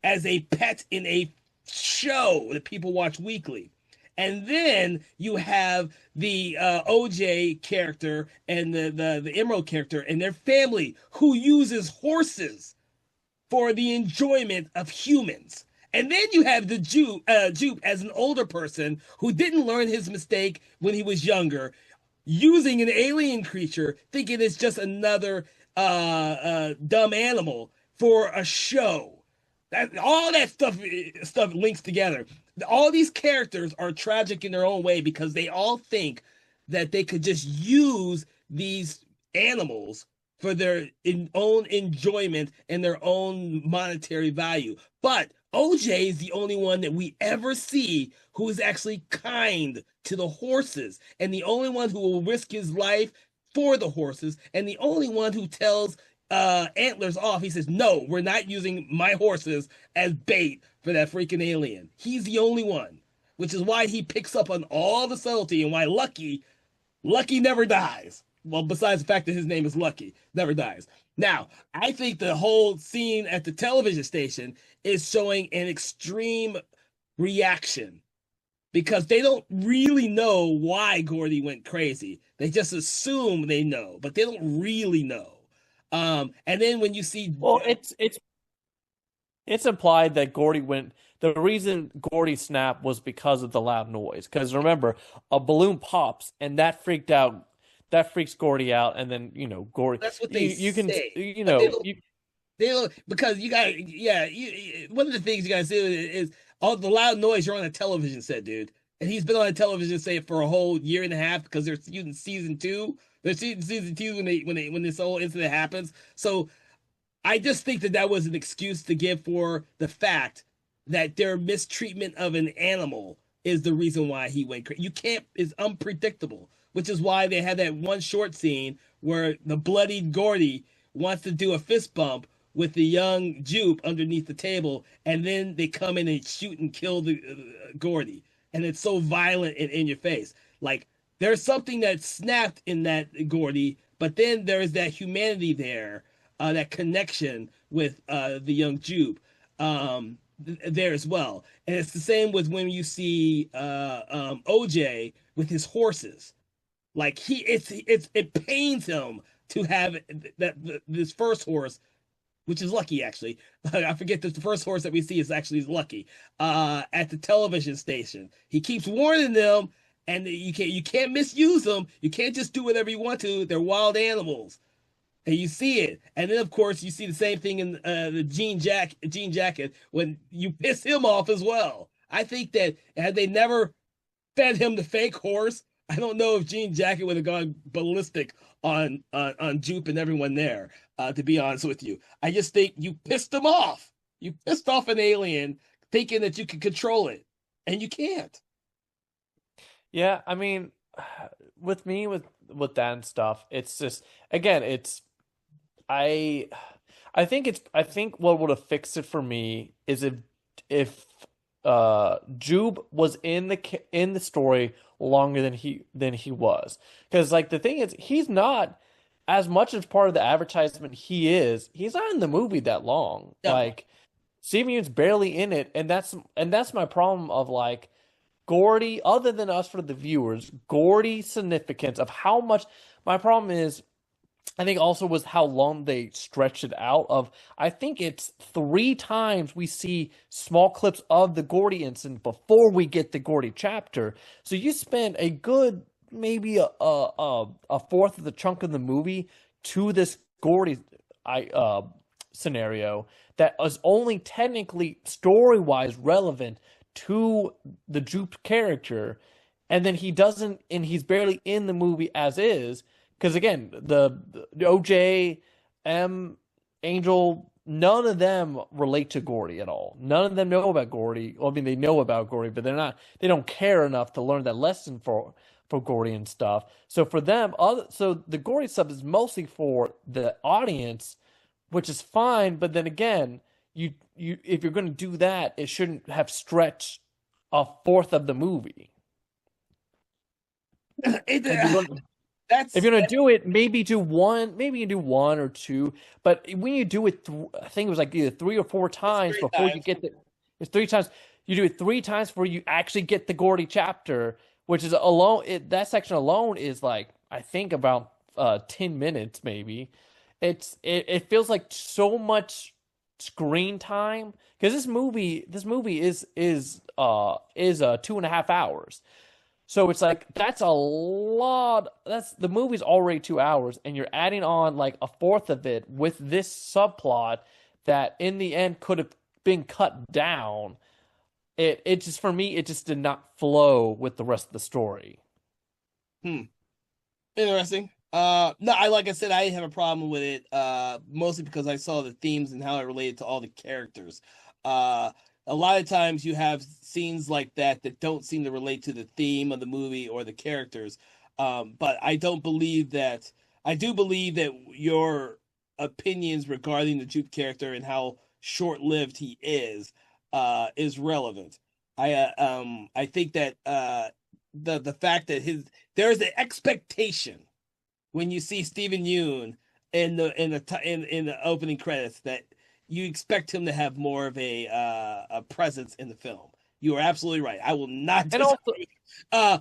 as a pet in a show that people watch weekly. And then you have the OJ character and the Emerald character and their family who uses horses for the enjoyment of humans. And then you have the Jupe as an older person who didn't learn his mistake when he was younger, using an alien creature, thinking it's just another dumb animal for a show. All that stuff links together. All these characters are tragic in their own way because they all think that they could just use these animals for their own enjoyment and their own monetary value. But OJ is the only one that we ever see who is actually kind to the horses, and the only one who will risk his life for the horses, and the only one who tells Antlers off. He says, "No, we're not using my horses as bait for that freaking alien." He's the only one, which is why he picks up on all the subtlety and why Lucky never dies. Well, besides the fact that his name is Lucky, never dies. Now, I think the whole scene at the television station is showing an extreme reaction because they don't really know why Gordy went crazy. They just assume they know, but they don't really know. And then when you see, Well, it's implied that Gordy went. The reason Gordy snapped was because of the loud noise. Because remember, a balloon pops, and that freaks Gordy out, and then Gordy. that's what You can say, but you they don't because you got yeah. One of the things you got to do is all the loud noise. You're on a television set, dude, and he's been on a television set for a whole year and a half because they're shooting season two. They're shooting season two when this whole incident happens. So I just think that was an excuse to give for the fact that their mistreatment of an animal is the reason why he went crazy. You can't, it's unpredictable, which is why they had that one short scene where the bloodied Gordy wants to do a fist bump with the young Jupe underneath the table, and then they come in and shoot and kill the Gordy. And it's so violent and in your face. Like, there's something that snapped in that Gordy, but then there's that humanity there, that connection with the young Jupe there as well. And it's the same with when you see OJ with his horses. Like it pains him to have this first horse, which is Lucky actually. I forget that the first horse that we see is actually Lucky at the television station. He keeps warning them, and you can't misuse them. You can't just do whatever you want to. They're wild animals. And you see it, and then of course you see the same thing in the jean jacket when you piss him off as well. I think that had they never fed him the fake horse, I don't know if Jean Jacket would have gone ballistic on Jupe and everyone there. To be honest with you, I just think you pissed him off. You pissed off an alien, thinking that you could control it, and you can't. Yeah, I mean, with me with that and stuff, it's just again, it's I I think what would have fixed it for me is if Jube was in the story longer than he was. Because like the thing is he's not as much as part of the advertisement he's not in the movie that long. No, Like Simeon's barely in it, and that's my problem of like Gordy, other than us for the viewers, Gordy's significance of how much my problem is I think also was how long they stretched it out of I think it's three times we see small clips of the Gordy incident before we get the Gordy chapter. So you spend a good maybe a fourth of the chunk of the movie to this Gordy scenario that is only technically story-wise relevant to the Jupe character, and then he doesn't, and he's barely in the movie as is. Because again, the OJ, M, Angel, none of them relate to Gordy at all. None of them know about Gordy. Well, I mean, they know about Gordy, but they don't care enough to learn that lesson for Gordy and stuff. So for them, so the Gordy stuff is mostly for the audience, which is fine. But then again, you if you're going to do that, it shouldn't have stretched a fourth of the movie. It, If you're going, if that's you're gonna do it, maybe do one, maybe you do one or two. But when you do it, I think it was like either three or four it's times three before you times. get the. It's three times. You do it three times before you actually get the Gordy chapter, which is alone. That section alone is like I think about 10 minutes maybe. It feels like so much screen time because this movie is 2.5 hours. So it's like that's a lot. That's the movie's already 2 hours, and you're adding on like a fourth of it with this subplot that in the end could have been cut down. It just for me, it just did not flow with the rest of the story. Hmm. Interesting. No, I like I said, I didn't have a problem with it. Mostly because I saw the themes and how it related to all the characters. Uh, a lot of times you have scenes like that that don't seem to relate to the theme of the movie or the characters. But I don't believe that. I do believe that your opinions regarding the Jupe character and how short-lived he is relevant. I think that the fact that there is an expectation when you see Stephen Yeun in the opening credits that you expect him to have more of a presence in the film. You are absolutely right. I will not And also, disagree. Uh,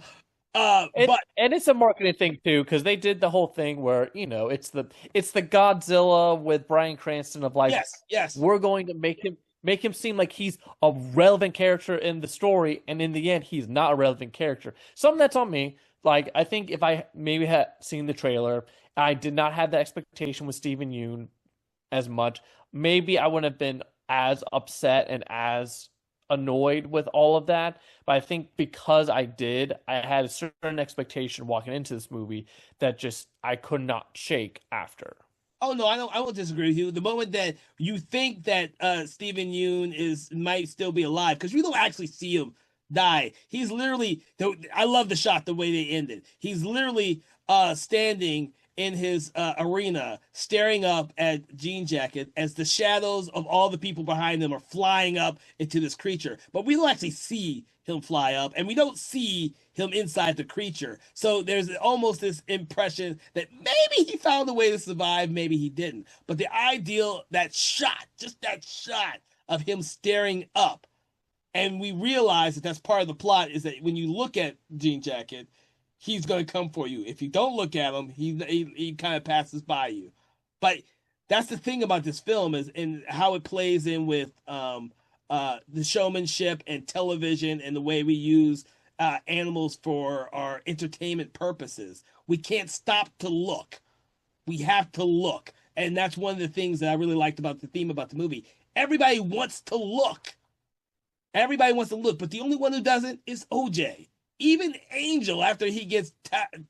but it's a marketing thing too because they did the whole thing where it's the Godzilla with Bryan Cranston of like yes, yes. we're going to make him seem like he's a relevant character in the story, and in the end, he's not a relevant character. Something that's on me. Like I think if I maybe had seen the trailer, I did not have the expectation with Stephen Yeun as much. Maybe I wouldn't have been as upset and as annoyed with all of that. But I think because I did, I had a certain expectation walking into this movie that just I could not shake after. Oh no, I don't. I won't disagree with you. The moment that you think that Stephen Yeun is might still be alive, because you don't actually see him die. He's literally. I love the shot the way they ended. He's literally standing in his arena, staring up at Jean Jacket as the shadows of all the people behind him are flying up into this creature. But we don't actually see him fly up, and we don't see him inside the creature. So there's almost this impression that maybe he found a way to survive, maybe he didn't. But the ideal, that shot, just that shot of him staring up, and we realize that that's part of the plot is that when you look at Jean Jacket, he's going to come for you. If you don't look at him, he kind of passes by you. But that's the thing about this film is and how it plays in with the showmanship and television and the way we use animals for our entertainment purposes. We can't stop to look. We have to look. And that's one of the things that I really liked about the theme about the movie. Everybody wants to look. Everybody wants to look, but the only one who doesn't is OJ. Even Angel, after he gets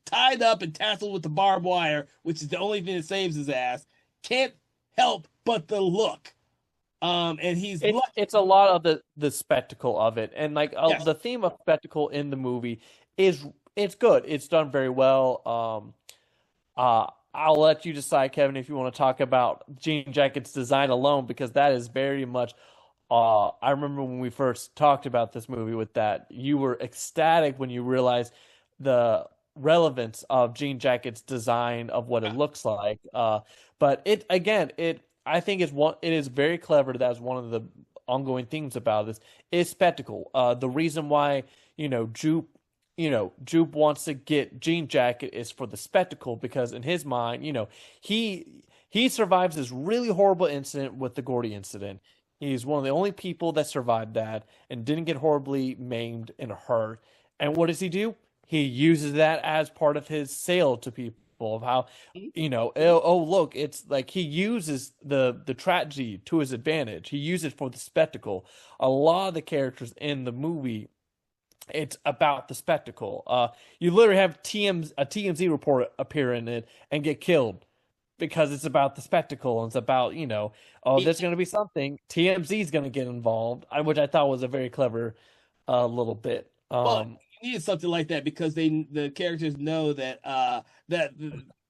tied up and tasseled with the barbed wire, which is the only thing that saves his ass, can't help but the look. And he's It's a lot of the spectacle of it, and like yes, the theme of spectacle in the movie is it's good. It's done very well. I'll let you decide, Kevin, if you want to talk about Jean Jacket's design alone, because that is very much. I remember when we first talked about this movie with that, you were ecstatic when you realized the relevance of Jean Jacket's design of what it looks like. But it again, I think it is very clever. That's one of the ongoing themes about this is spectacle. The reason why Jupe Jupe wants to get Jean Jacket is for the spectacle because in his mind, he survives this really horrible incident with the Gordy incident. He's one of the only people that survived that and didn't get horribly maimed and hurt. And what does he do? He uses that as part of his sale to people. spectacle of how, oh look, it's like he uses the tragedy to his advantage. He uses it for the spectacle. A lot of the characters in the movie, it's about the spectacle. You literally have a TMZ reporter appear in it and get killed because it's about the spectacle and it's about, oh, there's going to be something. TMZ is going to get involved, which I thought was a very clever little bit. Well, you needed something like that because the characters know that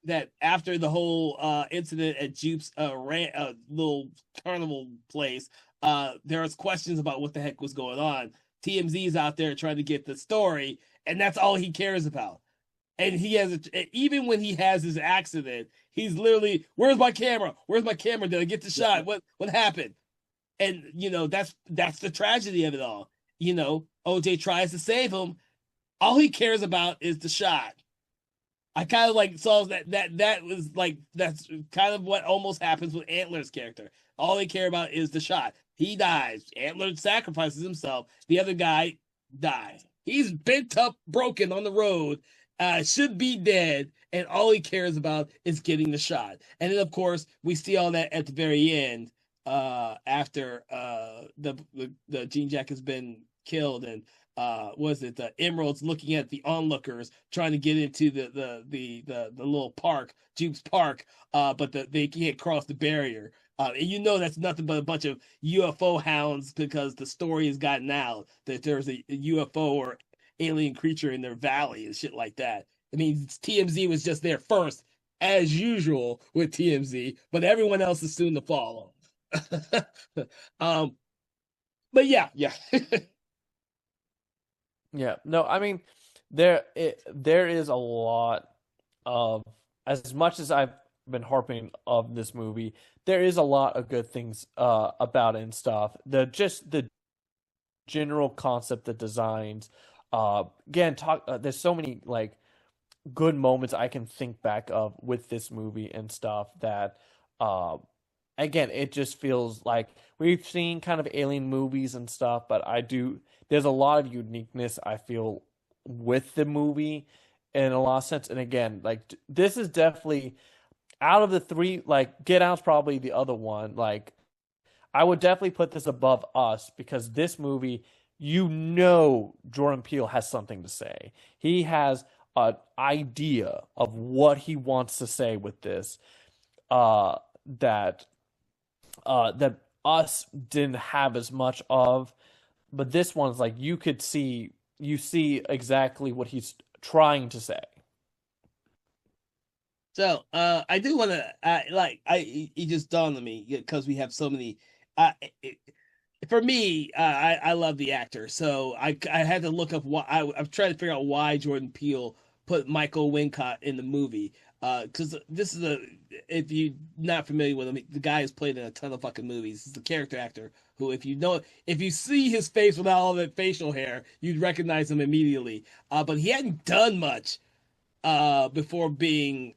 that after the whole incident at Jupe's little carnival place, there was questions about what the heck was going on. TMZ's out there trying to get the story, and that's all he cares about. And he has even when he has his accident, he's literally, "Where's my camera? Where's my camera? Did I get the shot? What happened?" And that's the tragedy of it all. OJ tries to save him. All he cares about is the shot. I kind of like saw that was like that's kind of what almost happens with Antler's character. All they care about is the shot. He dies. Antler sacrifices himself. The other guy dies. He's bent up, broken on the road, should be dead, and all he cares about is getting the shot. And then, of course, we see all that at the very end, after the Gene Jack has been killed, and was it the Emeralds looking at the onlookers trying to get into the little park, Juke's Park, but they can't cross the barrier. And that's nothing but a bunch of UFO hounds because the story has gotten out that there's a UFO or alien creature in their valley and shit like that. I mean, TMZ was just there first, as usual with TMZ, but everyone else is soon to follow. But yeah. Yeah, no, I mean, there is a lot of, as much as I've been harping of this movie, there is a lot of good things about it and stuff. The general concept, the designs, again, there's so many like good moments I can think back of with this movie and stuff that uh again, it just feels like we've seen kind of alien movies and stuff, but there's a lot of uniqueness I feel with the movie in a lot of sense. And again, like this is definitely out of the three, like Get Out's probably the other one. Like I would definitely put this above Us because this movie, Jordan Peele has something to say. He has an idea of what he wants to say with this. Uh, that that Us didn't have as much of, but this one's like you see exactly what he's trying to say. So I do want to it just dawned on me because we have so many. Uh, it, for me, I love the actor, so I had to look up why I'm trying to figure out why Jordan Peele put Michael Wincott in the movie. Because this is if you're not familiar with him, the guy has played in a ton of fucking movies. He's a character actor who, if you see his face without all that facial hair, you'd recognize him immediately. But he hadn't done much before being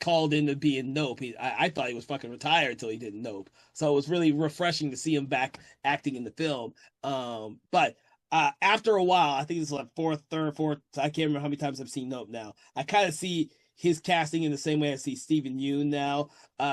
called into being Nope. I thought he was fucking retired until he did Nope. So it was really refreshing to see him back acting in the film. But after a while, I think it's like third, fourth. I can't remember how many times I've seen Nope now. I kind of see his casting in the same way I see Stephen Yeun now,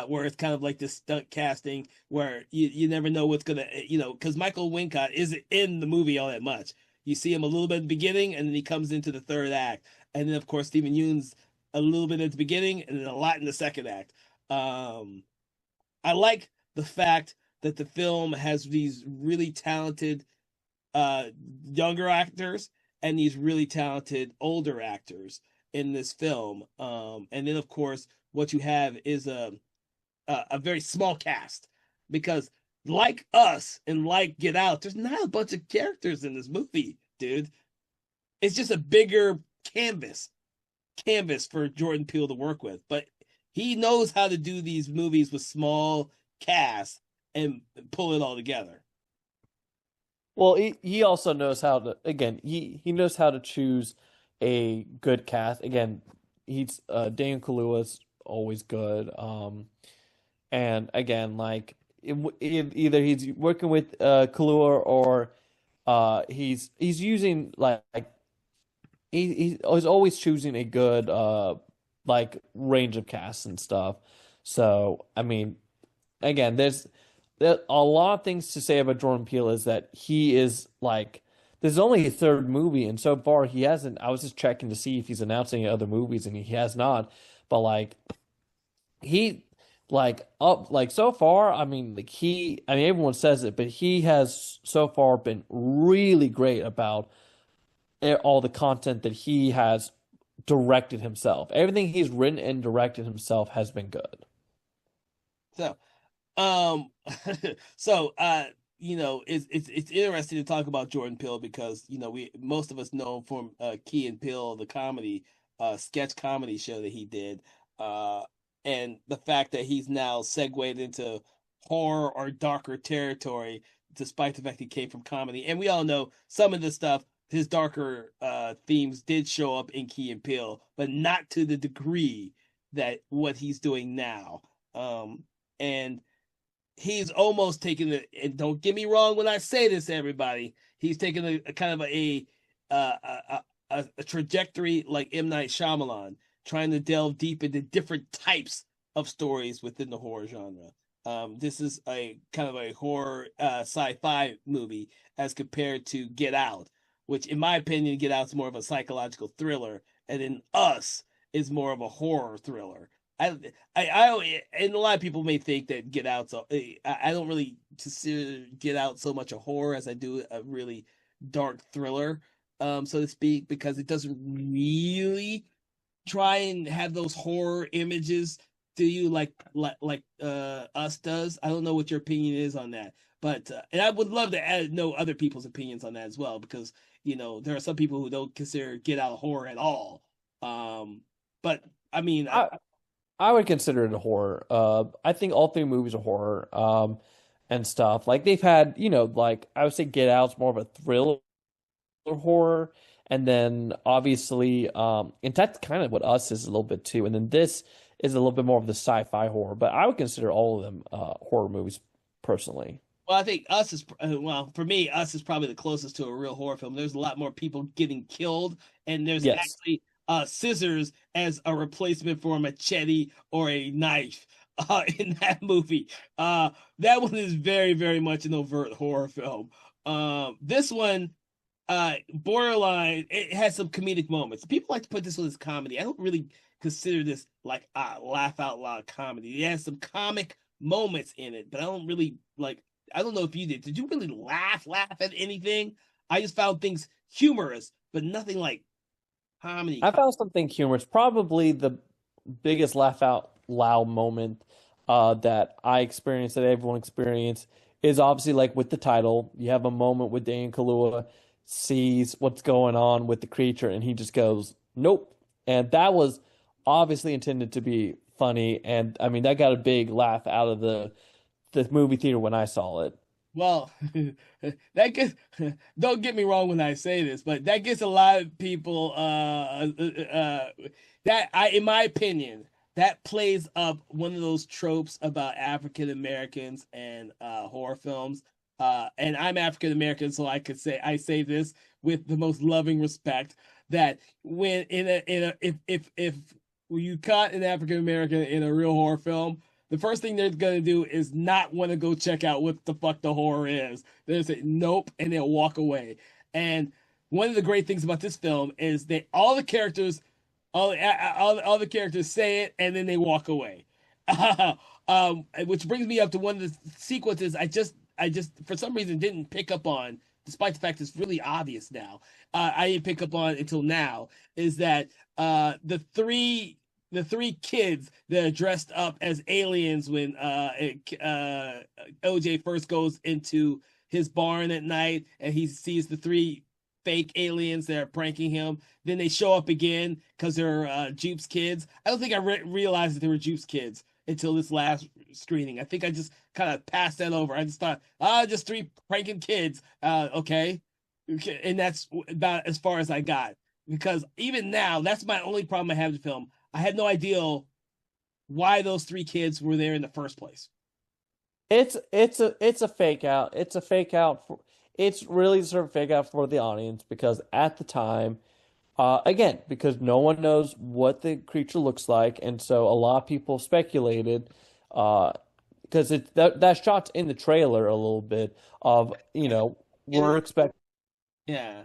where it's kind of like this stunt casting where you never know what's gonna, because Michael Wincott isn't in the movie all that much. You see him a little bit at the beginning, and then he comes into the third act, and then of course Stephen Yeun's a little bit at the beginning, and then a lot in the second act. I like the fact that the film has these really talented uh, younger actors and these really talented older actors in this film. And then, of course, what you have is a very small cast because, like Us and like Get Out, there's not a bunch of characters in this movie, dude. It's just a bigger canvas for Jordan Peele to work with. But he knows how to do these movies with small casts and pull it all together. Well, he also knows how to, again, he knows how to choose a good cast. Again, he's Daniel Kaluuya's always good. And again, like either he's working with Kaluuya or he's using like he's always choosing a good like range of casts and stuff. So, I mean, again, there a lot of things to say about Jordan Peele is that he is like this is only his third movie, and so far he hasn't. I was just checking to see if he's announcing any other movies, and he has not. But like he like so far, I mean I mean everyone says it, but he has so far been really great about all the content that he has directed himself. Everything he's written and directed himself has been good. So, um, so it's interesting to talk about Jordan Peele because we most of us know him from Key and Peele, the comedy sketch comedy show that he did, uh, and the fact that he's now segued into horror or darker territory, despite the fact he came from comedy, and we all know some of the stuff. His darker themes did show up in Key and Peele, but not to the degree that what he's doing now. And he's almost taken it. And don't get me wrong when I say this, everybody. He's taken a kind of uh, a, a trajectory like M. Night Shyamalan, trying to delve deep into different types of stories within the horror genre. This is a kind of a horror sci-fi movie as compared to Get Out, which, in my opinion, Get Out's more of a psychological thriller, and then Us is more of a horror thriller. I, and a lot of people may think that Get Out. So I don't really consider Get Out so much a horror as I do a really dark thriller, so to speak, because it doesn't really try and have those horror images to you like Us does. I don't know what your opinion is on that, but and I would love to know other people's opinions on that as well because there are some people who don't consider Get Out horror at all. But I mean, I would consider it a horror. I think all three movies are horror, and stuff. Like they've had, like I would say Get Out's more of a thriller horror, and then obviously, and that's kind of what Us is a little bit too. And then this is a little bit more of the sci-fi horror, but I would consider all of them horror movies personally. well, I think Us is well for me. Us is probably the closest to a real horror film. There's a lot more people getting killed, and there's Yes. actually scissors as a replacement for a machete or a knife in that movie. That one is very, very much an overt horror film. This one borderline. It has some comedic moments. People like to put this one as comedy. I don't really consider this like laugh out loud comedy. It has some comic moments in it, but I don't really like. I don't know if you did. Did you really laugh at anything? I just found things humorous, but nothing like comedy. I found something humorous. Probably the biggest laugh out loud moment that I experienced, that everyone experienced, is obviously like with the title. You have a moment with Dan Kaluuya sees what's going on with the creature, and he just goes, "Nope." And that was obviously intended to be funny, and I mean that got a big laugh out of the movie theater when I saw it. Well, that gets don't get me wrong when I say this, but that gets a lot of people that I in my opinion that plays up one of those tropes about African Americans and horror films. And I'm African American, so I say this with the most loving respect that when in a if you caught an African American in a real horror film, the first thing they're gonna do is not want to go check out what the fuck the horror is. They'll say nope, and they'll walk away. And one of the great things about this film is that all the characters, all the characters say it, and then they walk away. Which brings me up to one of the sequences I just for some reason didn't pick up on, despite the fact it's really obvious now. I didn't pick up on until now. Is that the three kids that are dressed up as aliens when OJ first goes into his barn at night and he sees the three fake aliens that are pranking him. Then they show up again because they're Jupe's kids. I don't think I realized that they were Jupe's kids until this last screening. I think I just kind of passed that over. I just thought, just three pranking kids. Okay, and that's about as far as I got. Because even now, that's my only problem I have with the film. I had no idea why those three kids were there in the first place. It's a fake out. It's a fake out for it's really sort of fake out for the audience because at the time, Again, because no one knows what the creature looks like, and so a lot of people speculated, uh, because that shot's in the trailer a little bit of, we're And expecting yeah,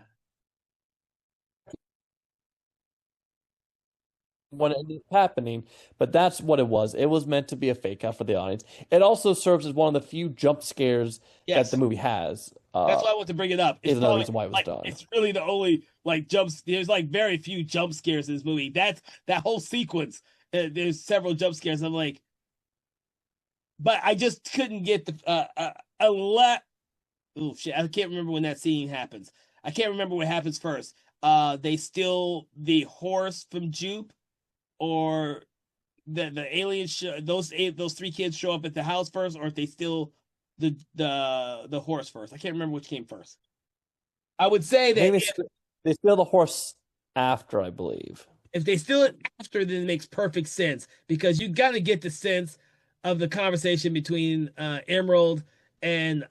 what ended up happening, but that's what it was. It was meant to be a fake out for the audience. It also serves as one of the few jump scares that the yes. movie has. That's why I want to bring it up. It's Is another probably reason why it was like done. it's really the only like jumps. There's like very few jump scares in this movie. That whole sequence. There's several jump scares. I'm like, but I just couldn't get the a lot. Oh shit! I can't remember when that scene happens. I can't remember what happens first. They steal the horse from Jupe, or the aliens. Those three kids show up at the house first, or if they steal the horse first. I can't remember which came first. I would say I think that they steal the horse after, I believe. if they steal it after, then it makes perfect sense because you got to get the sense of the conversation between Emerald and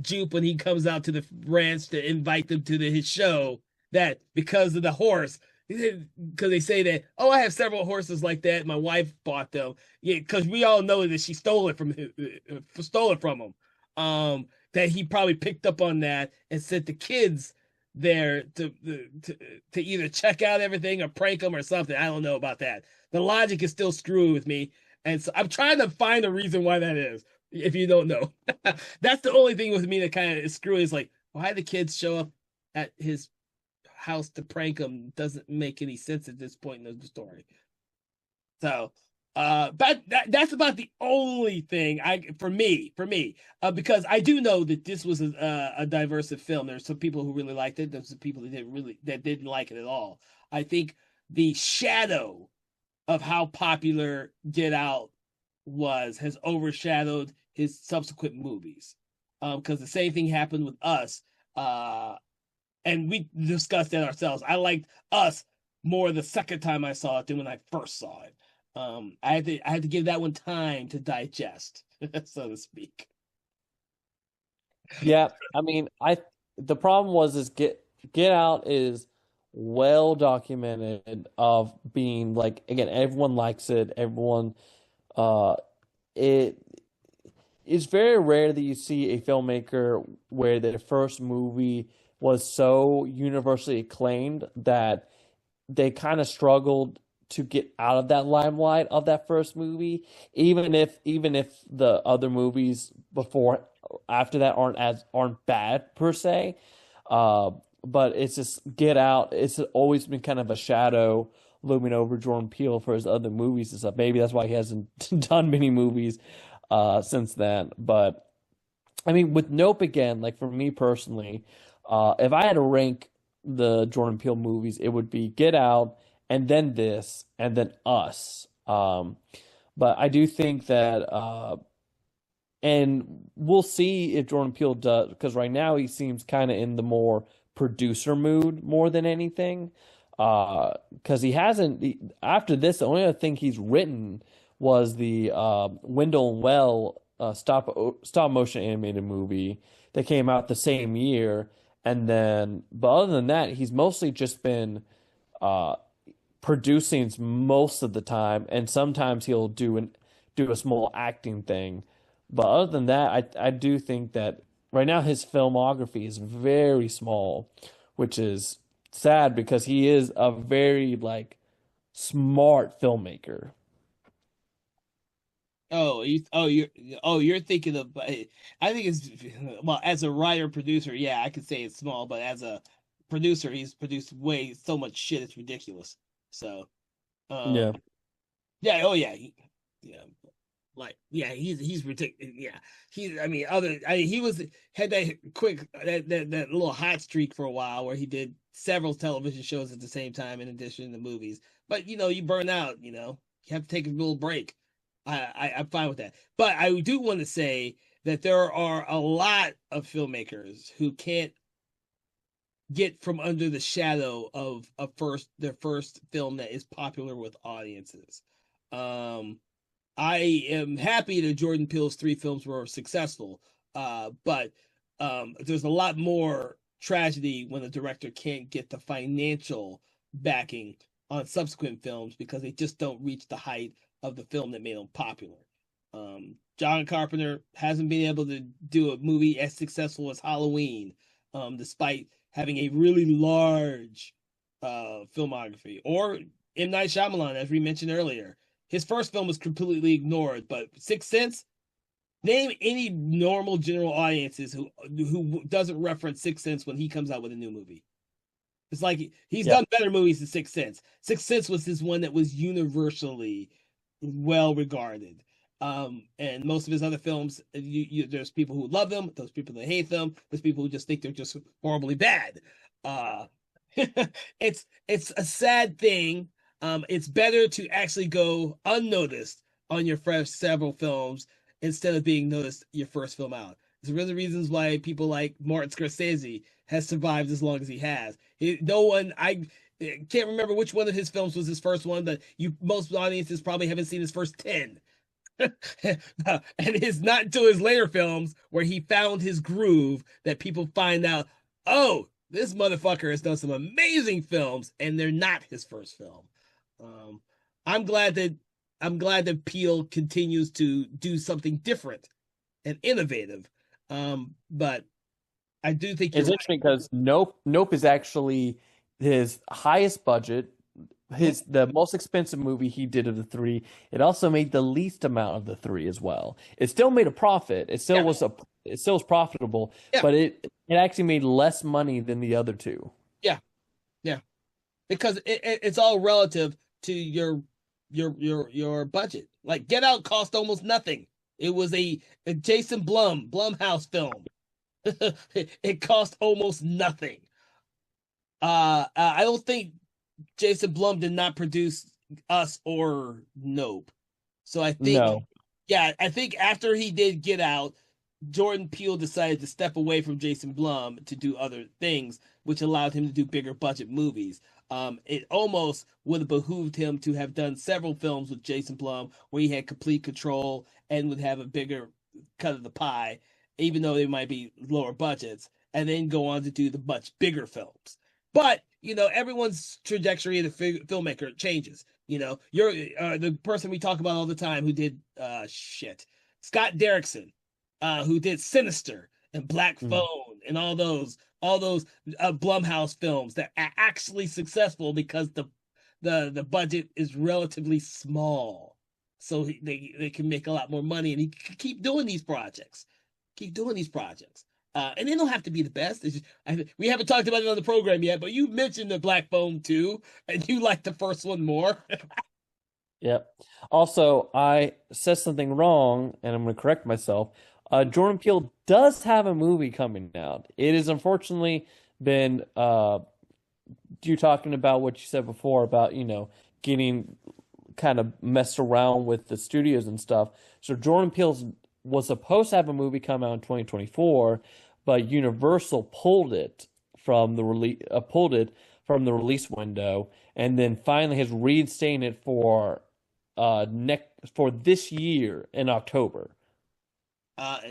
Jupe when he comes out to the ranch to invite them to his show. That because of the horse, because they say that, oh, I have several horses like that. My wife bought them. Yeah, because we all know that she stole it from him. That he probably picked up on that and sent the kids there to either check out everything or prank them or something. I don't know about that. The logic is still screwing with me, and so I'm trying to find a reason why that is. If you don't know, that's the only thing with me that kind of is screwy. Is like why the kids show up at his house to prank him doesn't make any sense at this point in the story. So, but that's about the only thing because I do know that this was a diverse film. There's some people who really liked it. There's some people that didn't like it at all. I think the shadow of how popular Get Out has overshadowed his subsequent movies. Because the same thing happened with Us. And we discussed that ourselves. I liked Us more the second time I saw it than when I first saw it. I had to give that one time to digest, so to speak. Yeah, I mean, the problem was is Get Out is well documented of being like, again, everyone likes it. Everyone, uh, it it's very rare that you see a filmmaker where their first movie was so universally acclaimed that they kind of struggled to get out of that limelight of that first movie, even if the other movies before after that aren't bad per se. Uh, but it's just Get Out. It's always been kind of a shadow looming over Jordan Peele for his other movies and stuff. Maybe that's why he hasn't done many movies since then. But I mean, with Nope again, like for me personally, if I had to rank the Jordan Peele movies, it would be Get Out, and then this, and then Us. But I do think that, and we'll see if Jordan Peele does, because right now he seems kind of in the more producer mood more than anything. Because he hasn't, after this, the only other thing he's written was the Wendell and Well stop motion animated movie that came out the same year. And then, but other than that, he's mostly just been uh, producing most of the time, and sometimes he'll do a small acting thing. But other than that, I do think that right now his filmography is very small, which is sad because he is a very like smart filmmaker. You're thinking of. I think it's well as a writer producer. Yeah, I could say it's small, but as a producer, he's produced way so much shit. It's ridiculous. So, Yeah. yeah, oh yeah, yeah, like yeah, he's ridiculous. Yeah, he was had that that little hot streak for a while where he did several television shows at the same time in addition to movies. But you burn out. You have to take a little break. I'm fine with that. But I do want to say that there are a lot of filmmakers who can't get from under the shadow of their first film that is popular with audiences. Um, I am happy that Jordan Peele's three films were successful, but there's a lot more tragedy when the director can't get the financial backing on subsequent films because they just don't reach the height of the film that made them popular. John Carpenter hasn't been able to do a movie as successful as Halloween, despite having a really large filmography. Or M. Night Shyamalan, as we mentioned earlier. His first film was completely ignored, but Sixth Sense, name any normal general audiences who doesn't reference Sixth Sense when he comes out with a new movie. It's like he's Yeah. done better movies than Sixth Sense. Sixth Sense was this one that was universally well regarded. And most of his other films, there's people who love them, there's people that hate them, there's people who just think they're just horribly bad. Uh, it's a sad thing. It's better to actually go unnoticed on your first several films instead of being noticed your first film out. It's one of the reasons why people like Martin Scorsese has survived as long as he has. No one, I can't remember which one of his films was his first one, but most audiences probably haven't seen his first 10. And it's not until his later films where he found his groove that people find out, oh, this motherfucker has done some amazing films, and they're not his first film. Um, I'm glad that Peele continues to do something different and innovative. But I do think you're It's right. interesting because Nope is actually his highest budget, the most expensive movie he did of the three. It also made the least amount of the three as well. It still made a profit. Yeah, It still was profitable, yeah, but it actually made less money than the other two. yeah, yeah. Because it's all relative to your budget. Like Get Out cost almost nothing. It was a Jason Blumhouse film. It cost almost nothing. I don't think Jason Blum did not produce Us or Nope. So I think, No, yeah, I think after he did Get Out, Jordan Peele decided to step away from Jason Blum to do other things, which allowed him to do bigger budget movies. It almost would have behooved him to have done several films with Jason Blum where he had complete control and would have a bigger cut of the pie, even though they might be lower budgets, and then go on to do the much bigger films. But everyone's trajectory as a filmmaker changes. You're the person we talk about all the time who did Scott Derrickson, who did Sinister and Black Mm. Phone and all those Blumhouse films that are actually successful because the budget is relatively small, so they can make a lot more money, and he can keep doing these projects, and they don't have to be the best. We haven't talked about it on the program yet, but you mentioned the Black Phone too, and you like the first one more. Yep. Also, I said something wrong, and I'm going to correct myself. Jordan Peele does have a movie coming out. It is unfortunately been you talking about what you said before about, getting kind of messed around with the studios and stuff. So Jordan Peele was supposed to have a movie come out in 2024, but Universal pulled it from the release window, and then finally has reinstated it next for this year in October.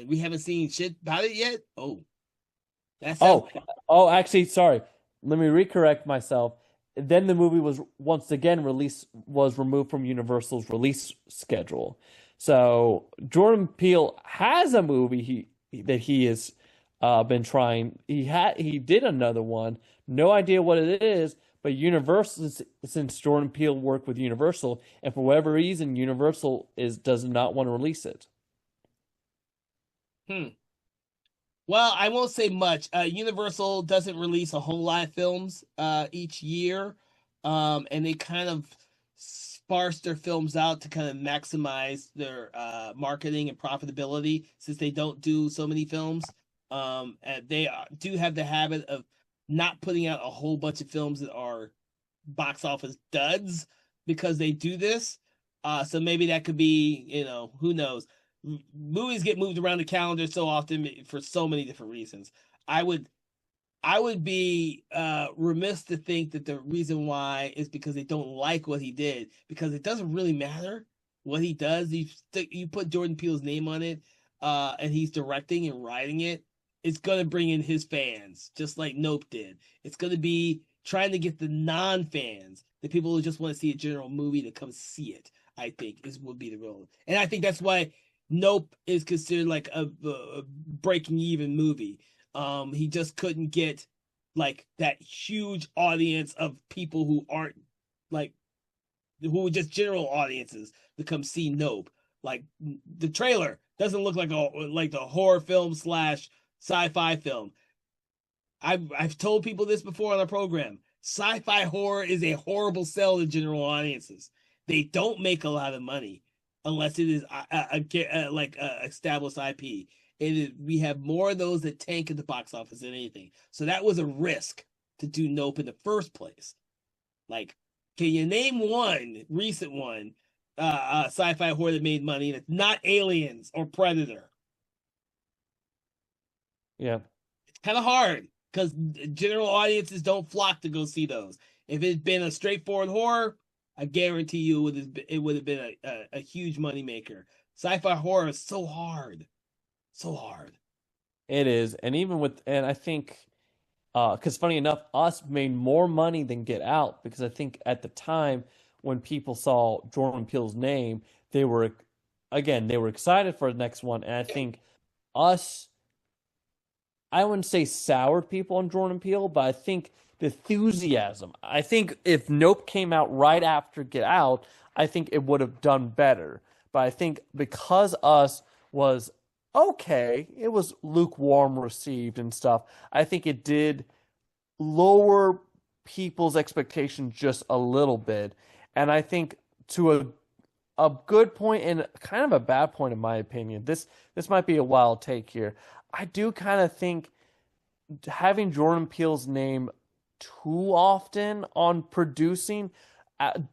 We haven't seen shit about it yet. Oh, that sounds. Oh, oh, actually, sorry. Let me recorrect myself. Then the movie was once again was removed from Universal's release schedule. So Jordan Peele has a movie that he has been trying. He did another one. No idea what it is, but Universal, since Jordan Peele worked with Universal, and for whatever reason, Universal does not want to release it. Hmm. Well, I won't say much. Universal doesn't release a whole lot of films each year, and they kind of sparse their films out to kind of maximize their marketing and profitability since they don't do so many films. And they do have the habit of not putting out a whole bunch of films that are box office duds because they do this. So maybe that could be, who knows. Movies get moved around the calendar so often for so many different reasons. I would I would be remiss to think that the reason why is because they don't like what he did, because it doesn't really matter what he does. You put Jordan Peele's name on it, and he's directing and writing it. It's gonna bring in his fans, just like Nope did. It's gonna be trying to get the non-fans, the people who just want to see a general movie to come see it, I think is would be the real. And I think that's why Nope is considered like a breaking even movie. He just couldn't get like that huge audience of people who aren't like who were just general audiences to come see Nope. Like the trailer doesn't look like the horror film slash sci-fi film. I've told people this before on our program. Sci-fi horror is a horrible sell to general audiences. They don't make a lot of money unless it is like established IP. We have more of those that tank at the box office than anything. So that was a risk to do Nope in the first place. Like, can you name one recent one sci-fi horror that made money that's not Aliens or Predator? Yeah. It's kind of hard because general audiences don't flock to go see those. If it's been a straightforward horror, I guarantee you it would have been a huge moneymaker. Sci-fi horror is so hard, so hard. It is. And I think because funny enough, Us made more money than Get Out because I think at the time when people saw Jordan Peele's name, they were again, they were excited for the next one. And I think Us, I wouldn't say soured people on Jordan Peele, but I think the enthusiasm. I think if Nope came out right after Get Out, I think it would have done better. But I think because Us was okay, it was lukewarm received and stuff. I think it did lower people's expectations just a little bit. And I think to a good point and kind of a bad point in my opinion. This might be a wild take here. I do kind of think having Jordan Peele's name too often on producing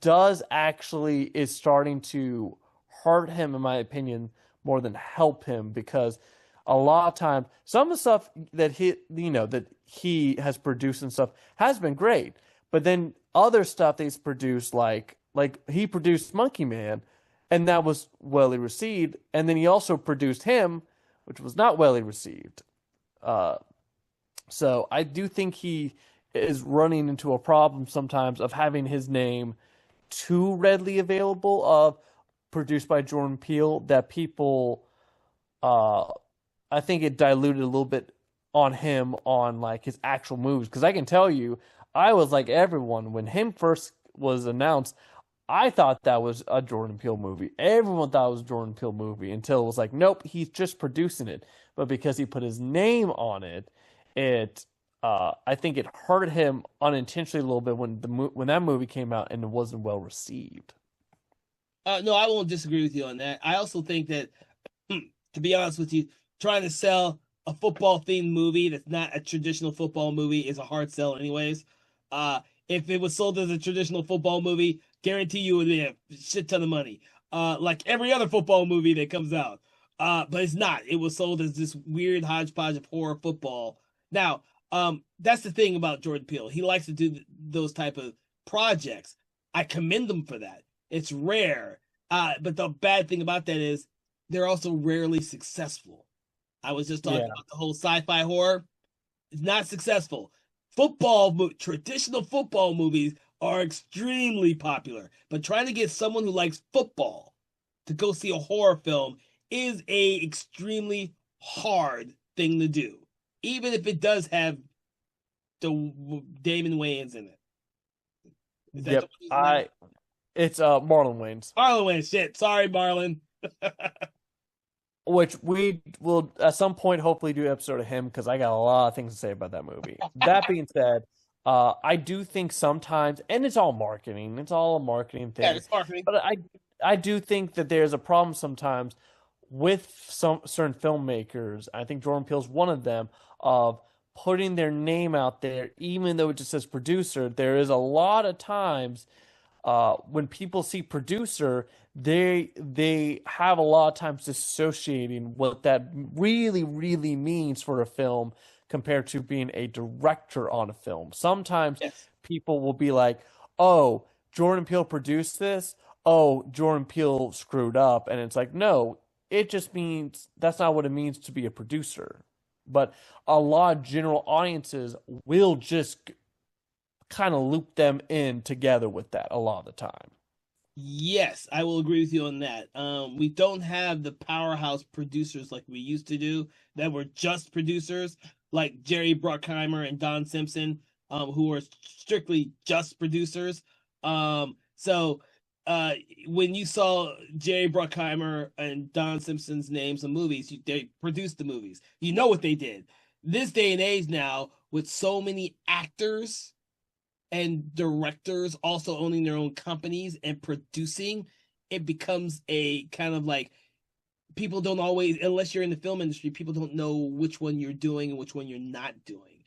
does actually is starting to hurt him in my opinion more than help him because a lot of times some of the stuff that he has produced and stuff has been great, but then other stuff that he's produced like he produced Monkey Man and that was well received, and then he also produced him, which was not well received. Uh, so I do think he is running into a problem sometimes of having his name too readily available of produced by Jordan Peele that people uh I think it diluted a little bit on him on like his actual moves because I can tell you I was like everyone when him first was announced I thought that was a Jordan Peele movie. Everyone thought it was a Jordan Peele movie until it was like nope, he's just producing it. But because he put his name on it, it I think it hurt him unintentionally a little bit when that movie came out and it wasn't well received. No, I won't disagree with you on that. I also think that, to be honest with you, trying to sell a football themed movie that's not a traditional football movie is a hard sell, anyways. If it was sold as a traditional football movie, guarantee you it would be a shit ton of money. Like every other football movie that comes out. But it's not. It was sold as this weird hodgepodge of horror football. Now, that's the thing about Jordan Peele. He likes to do those type of projects. I commend him for that. It's rare. But the bad thing about that is they're also rarely successful. I was just talking Yeah. about the whole sci-fi horror. It's not successful. Traditional football movies are extremely popular, but trying to get someone who likes football to go see a horror film is a extremely hard thing to do, even if it does have the Damon Wayans in it. Is that Yep. It's Marlon Wayans. Marlon Wayans? Shit, sorry, Marlon. Which we will at some point hopefully do an episode of him because I got a lot of things to say about that movie. That being said, I do think sometimes, and it's all marketing, it's all a marketing Yeah, thing, it's marketing. but I do think that there's a problem sometimes with some certain filmmakers. I think Jordan Peele's one of them of putting their name out there, even though it just says producer. There is a lot of times when people see producer, they have a lot of times associating what that really, really means for a film compared to being a director on a film. Sometimes Yes. people will be like, "Oh, Jordan Peele produced this. Oh, Jordan Peele screwed up." And it's like, "No, it just means that's not what it means to be a producer." But a lot of general audiences will just kind of loop them in together with that a lot of the time. Yes, I will agree with you on that. We don't have the powerhouse producers like we used to do that were just producers, like Jerry Bruckheimer and Don Simpson, who were strictly just producers. So uh, when you saw Jerry Bruckheimer and Don Simpson's names in movies, they produced the movies. You know what they did. This day and age now, with so many actors and directors also owning their own companies and producing, it becomes a kind of like people don't always, unless you're in the film industry, people don't know which one you're doing and which one you're not doing.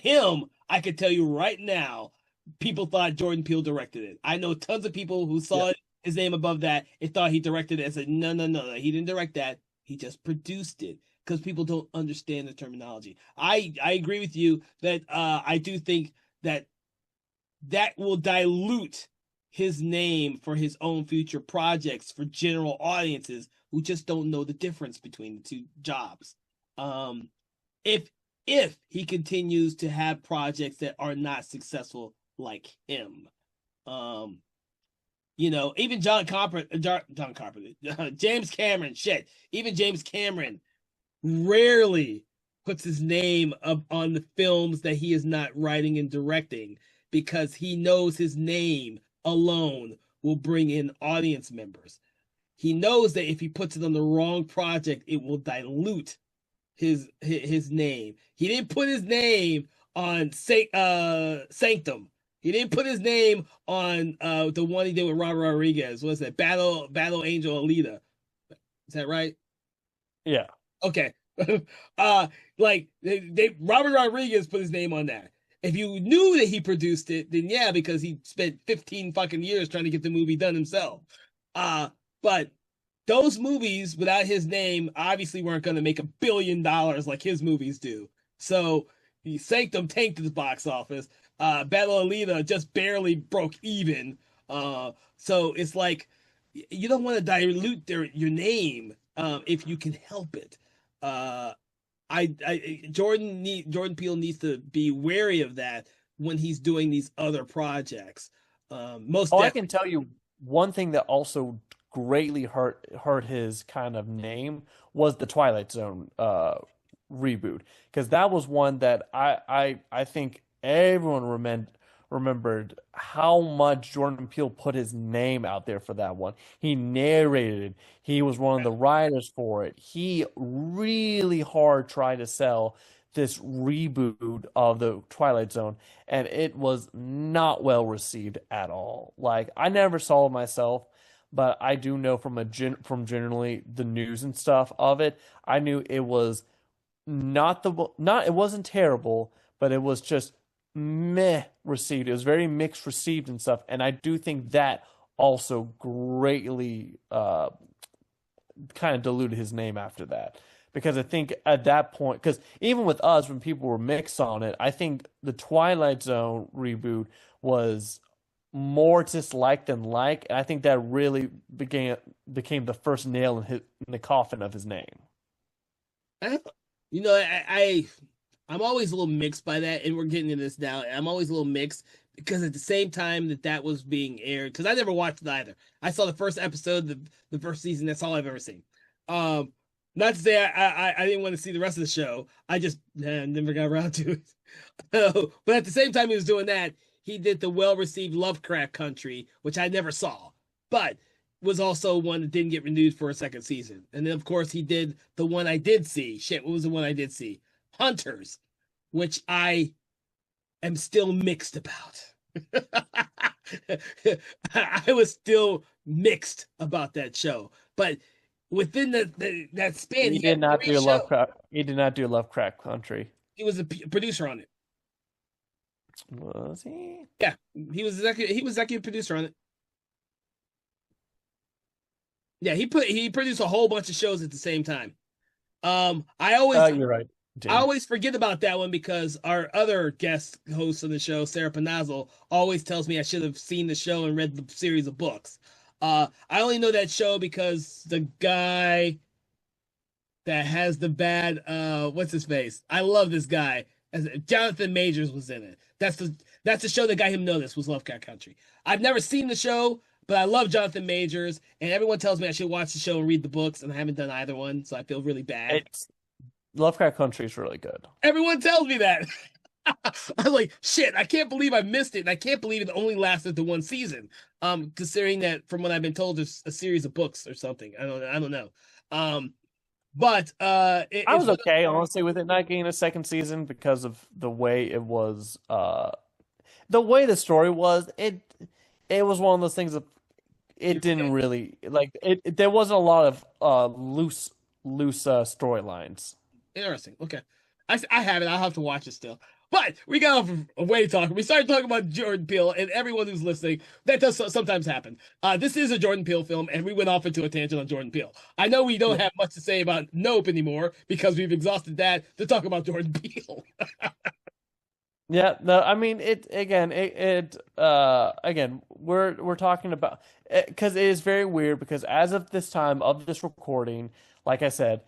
Him, I could tell you right now, people thought Jordan Peele directed it. I know tons of people who Yeah. saw his name above that and thought he directed it and said, no, no, no, he didn't direct that. He just produced it because people don't understand the terminology. I agree with you that I do think that that will dilute his name for his own future projects for general audiences who just don't know the difference between the two jobs. Um, if he continues to have projects that are not successful like him, um, even John Carpenter, James Cameron, shit, even James Cameron rarely puts his name up on the films that he is not writing and directing because he knows his name alone will bring in audience members. He knows that if he puts it on the wrong project, it will dilute his name. He didn't put his name on Sanctum. He didn't put his name on the one he did with Robert Rodriguez. What's that? Battle Angel Alita. Is that right? Yeah. Okay. Like Robert Rodriguez put his name on that. If you knew that he produced it, then yeah, because he spent 15 fucking years trying to get the movie done himself. But those movies without his name obviously weren't going to make $1 billion like his movies do. So he Sanctum tanked the box office. Battle Alita just barely broke even. So it's like you don't want to dilute your name if you can help it. Uh, Jordan Peele needs to be wary of that when he's doing these other projects. Most Oh, I definitely. can tell you one thing that also greatly hurt his kind of name was the Twilight Zone reboot, because that was one that I think everyone remembered how much Jordan Peele put his name out there for that one. He narrated, he was one of the writers for it. He really hard tried to sell this reboot of the Twilight Zone, and it was not well received at all. Like, I never saw it myself, but I do know from generally the news and stuff of it, I knew it was not it wasn't terrible, but it was just meh received. It was very mixed received and stuff, and I do think that also greatly kind of diluted his name after that. Because I think at that point, because even with us, when people were mixed on it, I think the Twilight Zone reboot was more disliked than like, and I think that really became the first nail in the coffin of his name. You know, I'm always a little mixed by that, and we're getting into this now. I'm always a little mixed because at the same time that was being aired, because I never watched it either. I saw the first episode, the first season. That's all I've ever seen. Um, Not to say I didn't want to see the rest of the show. I just never got around to it. But at the same time he was doing that, he did the well-received Lovecraft Country, which I never saw, but was also one that didn't get renewed for a second season. And then of course he did the one I did see. Shit, what was the one I did see? Hunters, which I am still mixed about. I was still mixed about that show, but within that span, He he had did not three do shows. Lovecraft. He did not do Lovecraft Country. He was a producer on it. Was he? Yeah, he was executive producer on it. Yeah, he produced a whole bunch of shows at the same time. Um, I always You're right. I Did. always forget about that one because our other guest host of the show, Sarah Panazzo, always tells me I should have seen the show and read the series of books. I only know that show because the guy that has the bad what's his face? I love this guy. As Jonathan Majors was in it. That's the show that got him noticed was Lovecraft Country. I've never seen the show, but I love Jonathan Majors, and everyone tells me I should watch the show and read the books, and I haven't done either one, so I feel really bad. It's Lovecraft Country is really good. Everyone tells me that. I'm like, shit, I can't believe I missed it, and I can't believe it only lasted the one season. Considering that from what I've been told, there's a series of books or something. I don't know. But I it's was okay, honestly, with it not getting a second season because of the way it was, the way the story was. It was one of those things that it didn't really like. There wasn't a lot of loose storylines. interesting. Okay. I have it. I'll have to watch it still. But we got off a way to talk. We started talking about Jordan Peele, and everyone who's listening, that does sometimes happen. This is a Jordan Peele film, and we went off into a tangent on Jordan Peele. I know we don't have much to say about Nope anymore because we've exhausted that to talk about Jordan Peele. Yeah, no, I mean again, we're talking about, because it is very weird because as of this time of this recording, like I said,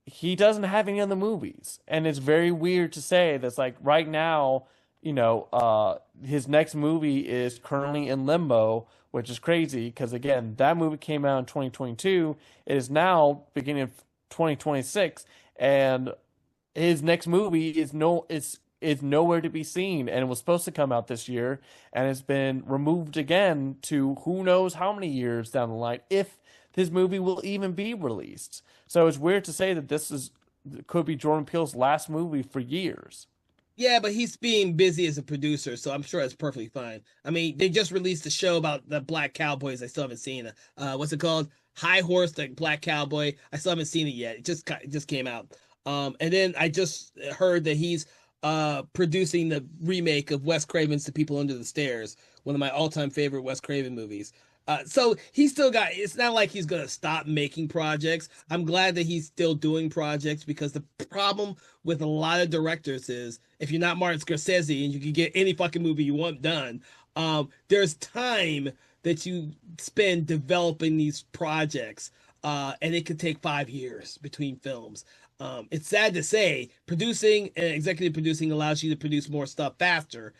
he doesn't have any other movies. And it's very weird to say that's like right now, his next movie is currently in limbo, which is crazy because again, that movie came out in 2022. It is now beginning of 2026, and his next movie is nowhere to be seen, and it was supposed to come out this year, and it's been removed again to who knows how many years down the line if this movie will even be released. So it's weird to say that could be Jordan Peele's last movie for years. Yeah, but he's being busy as a producer, so I'm sure it's perfectly fine. I mean, they just released a show about the Black Cowboys. I still haven't seen it. What's it called? High Horse, the Black Cowboy. I still haven't seen it yet. It just came out. And then I just heard that he's producing the remake of Wes Craven's The People Under the Stairs, one of my all-time favorite Wes Craven movies. So he's still got, it's not like he's going to stop making projects. I'm glad that he's still doing projects because the problem with a lot of directors is if you're not Martin Scorsese and you can get any fucking movie you want done, there's time that you spend developing these projects, and it could take 5 years between films. It's sad to say, producing and executive producing allows you to produce more stuff faster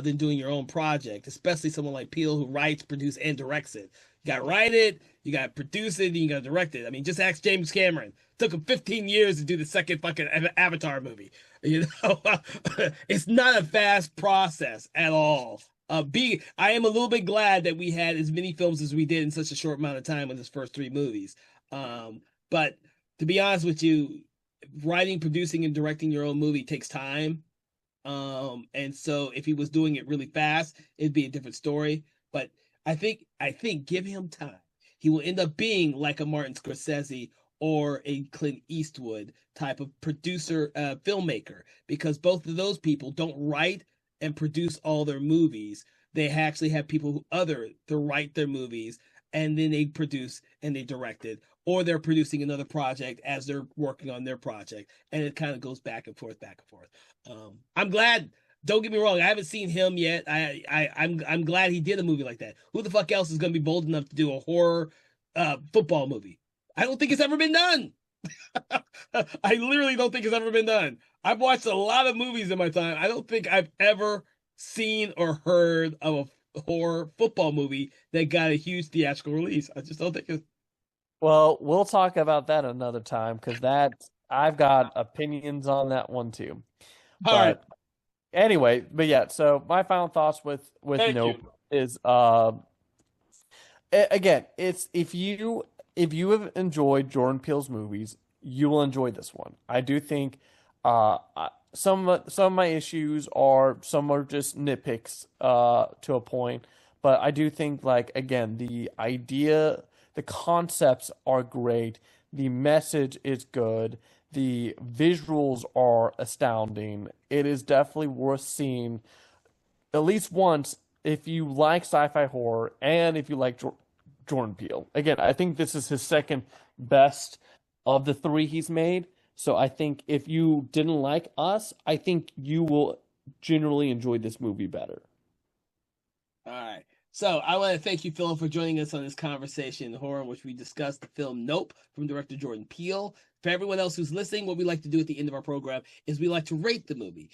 than doing your own project, especially someone like Peele who writes, produces, and directs it. You got to write it, you got to produce it, and you got to direct it. I mean, just ask James Cameron. It took him 15 years to do the second fucking Avatar movie. It's not a fast process at all. I am a little bit glad that we had as many films as we did in such a short amount of time with his first three movies. But to be honest with you, writing, producing, and directing your own movie takes time. And so if he was doing it really fast, it'd be a different story. But I think give him time. He will end up being like a Martin Scorsese or a Clint Eastwood type of producer, filmmaker, because both of those people don't write and produce all their movies. They actually have people to write their movies, and then they produce and they direct it, or they're producing another project as they're working on their project, and it kind of goes back and forth, back and forth. I'm glad. Don't get me wrong. I haven't seen him yet. I'm glad he did a movie like that. Who the fuck else is going to be bold enough to do a horror football movie? I don't think it's ever been done. I literally don't think it's ever been done. I've watched a lot of movies in my time. I don't think I've ever seen or heard of a horror football movie that got a huge theatrical release. I just don't think it's. Well, we'll talk about that another time because I've got opinions on that one too. All right. But anyway, but yeah, so my final thoughts with Thank Nope you. is again, it's if you have enjoyed Jordan Peele's movies, you will enjoy this one. I do think some of my issues are some are just nitpicks to a point, but I do think like again, the concepts are great, the message is good, the visuals are astounding. It is definitely worth seeing at least once if you like sci-fi horror and if you like Jordan Peele. Again, I think this is his second best of the three he's made. So I think if you didn't like Us, I think you will generally enjoy this movie better. All right. So I want to thank you, Philip, for joining us on this conversation in horror in which we discussed the film Nope from director Jordan Peele. For everyone else who's listening, what we like to do at the end of our program is we like to rate the movie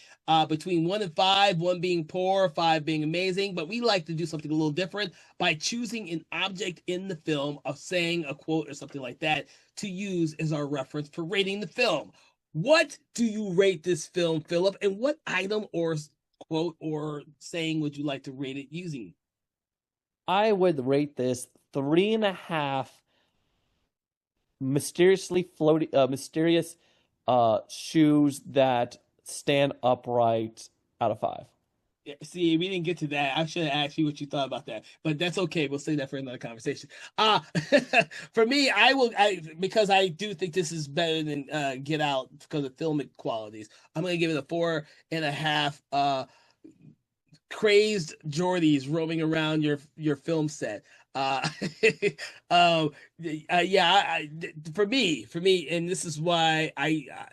between 1 and 5, 1 being poor, 5 being amazing. But we like to do something a little different by choosing an object in the film, of saying a quote or something like that, to use as our reference for rating the film. What do you rate this film, Philip? And what item or quote or saying would you like to rate it using? I would rate this 3.5 mysterious shoes that stand upright out of 5. Yeah, see, we didn't get to that. I should have asked you what you thought about that, but that's okay. We'll save that for another conversation. For me, because I do think this is better than Get Out because of filmic qualities. I'm gonna give it a 4.5. Crazed Geordies roaming around your film set. Uh, yeah. For me, and this is why I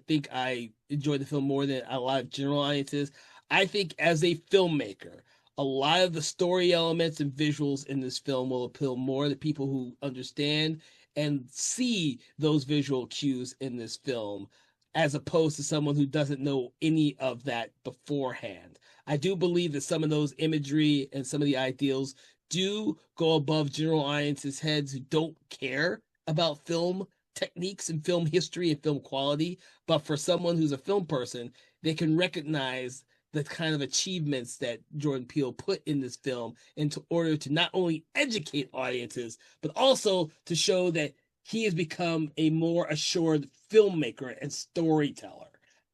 think I enjoy the film more than a lot of general audiences. I think as a filmmaker, a lot of the story elements and visuals in this film will appeal more to people who understand and see those visual cues in this film, as opposed to someone who doesn't know any of that beforehand. I do believe that some of those imagery and some of the ideals do go above general audiences' heads who don't care about film techniques and film history and film quality. But for someone who's a film person, they can recognize the kind of achievements that Jordan Peele put in this film in order to not only educate audiences, but also to show that he has become a more assured filmmaker and storyteller.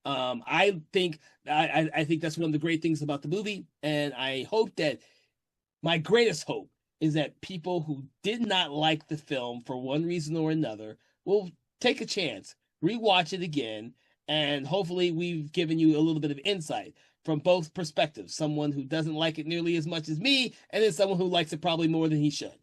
I think that's one of the great things about the movie, and I hope that my greatest hope is that people who did not like the film for one reason or another will take a chance, rewatch it again, and hopefully we've given you a little bit of insight from both perspectives. Someone who doesn't like it nearly as much as me, and then someone who likes it probably more than he should.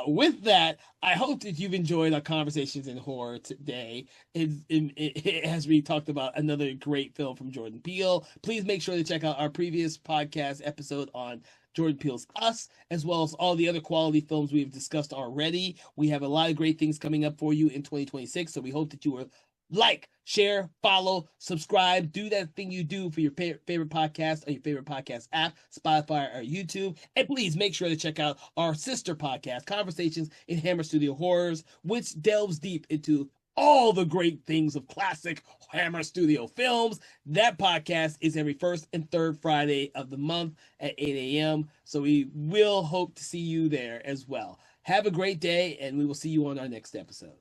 With that, I hope that you've enjoyed our conversations in horror today. As we talked about another great film from Jordan Peele. Please make sure to check out our previous podcast episode on Jordan Peele's Us, as well as all the other quality films we've discussed already. We have a lot of great things coming up for you in 2026, so we hope that you will like, share, follow, subscribe, do that thing you do for your favorite podcast on your favorite podcast app, Spotify or YouTube. And please make sure to check out our sister podcast, Conversations in Hammer Studio Horrors, which delves deep into all the great things of classic Hammer Studio films. That podcast is every first and third Friday of the month at 8 a.m. So we will hope to see you there as well. Have a great day, and we will see you on our next episode.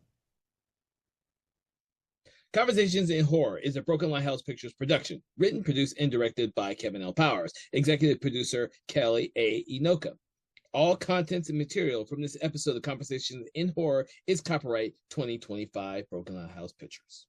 Conversations in Horror is a Broken Lighthouse Pictures production, written, produced, and directed by Kevin L. Powers, executive producer Kelly A. Inoka. All contents and material from this episode of Conversations in Horror is copyright 2025 Broken Lighthouse Pictures.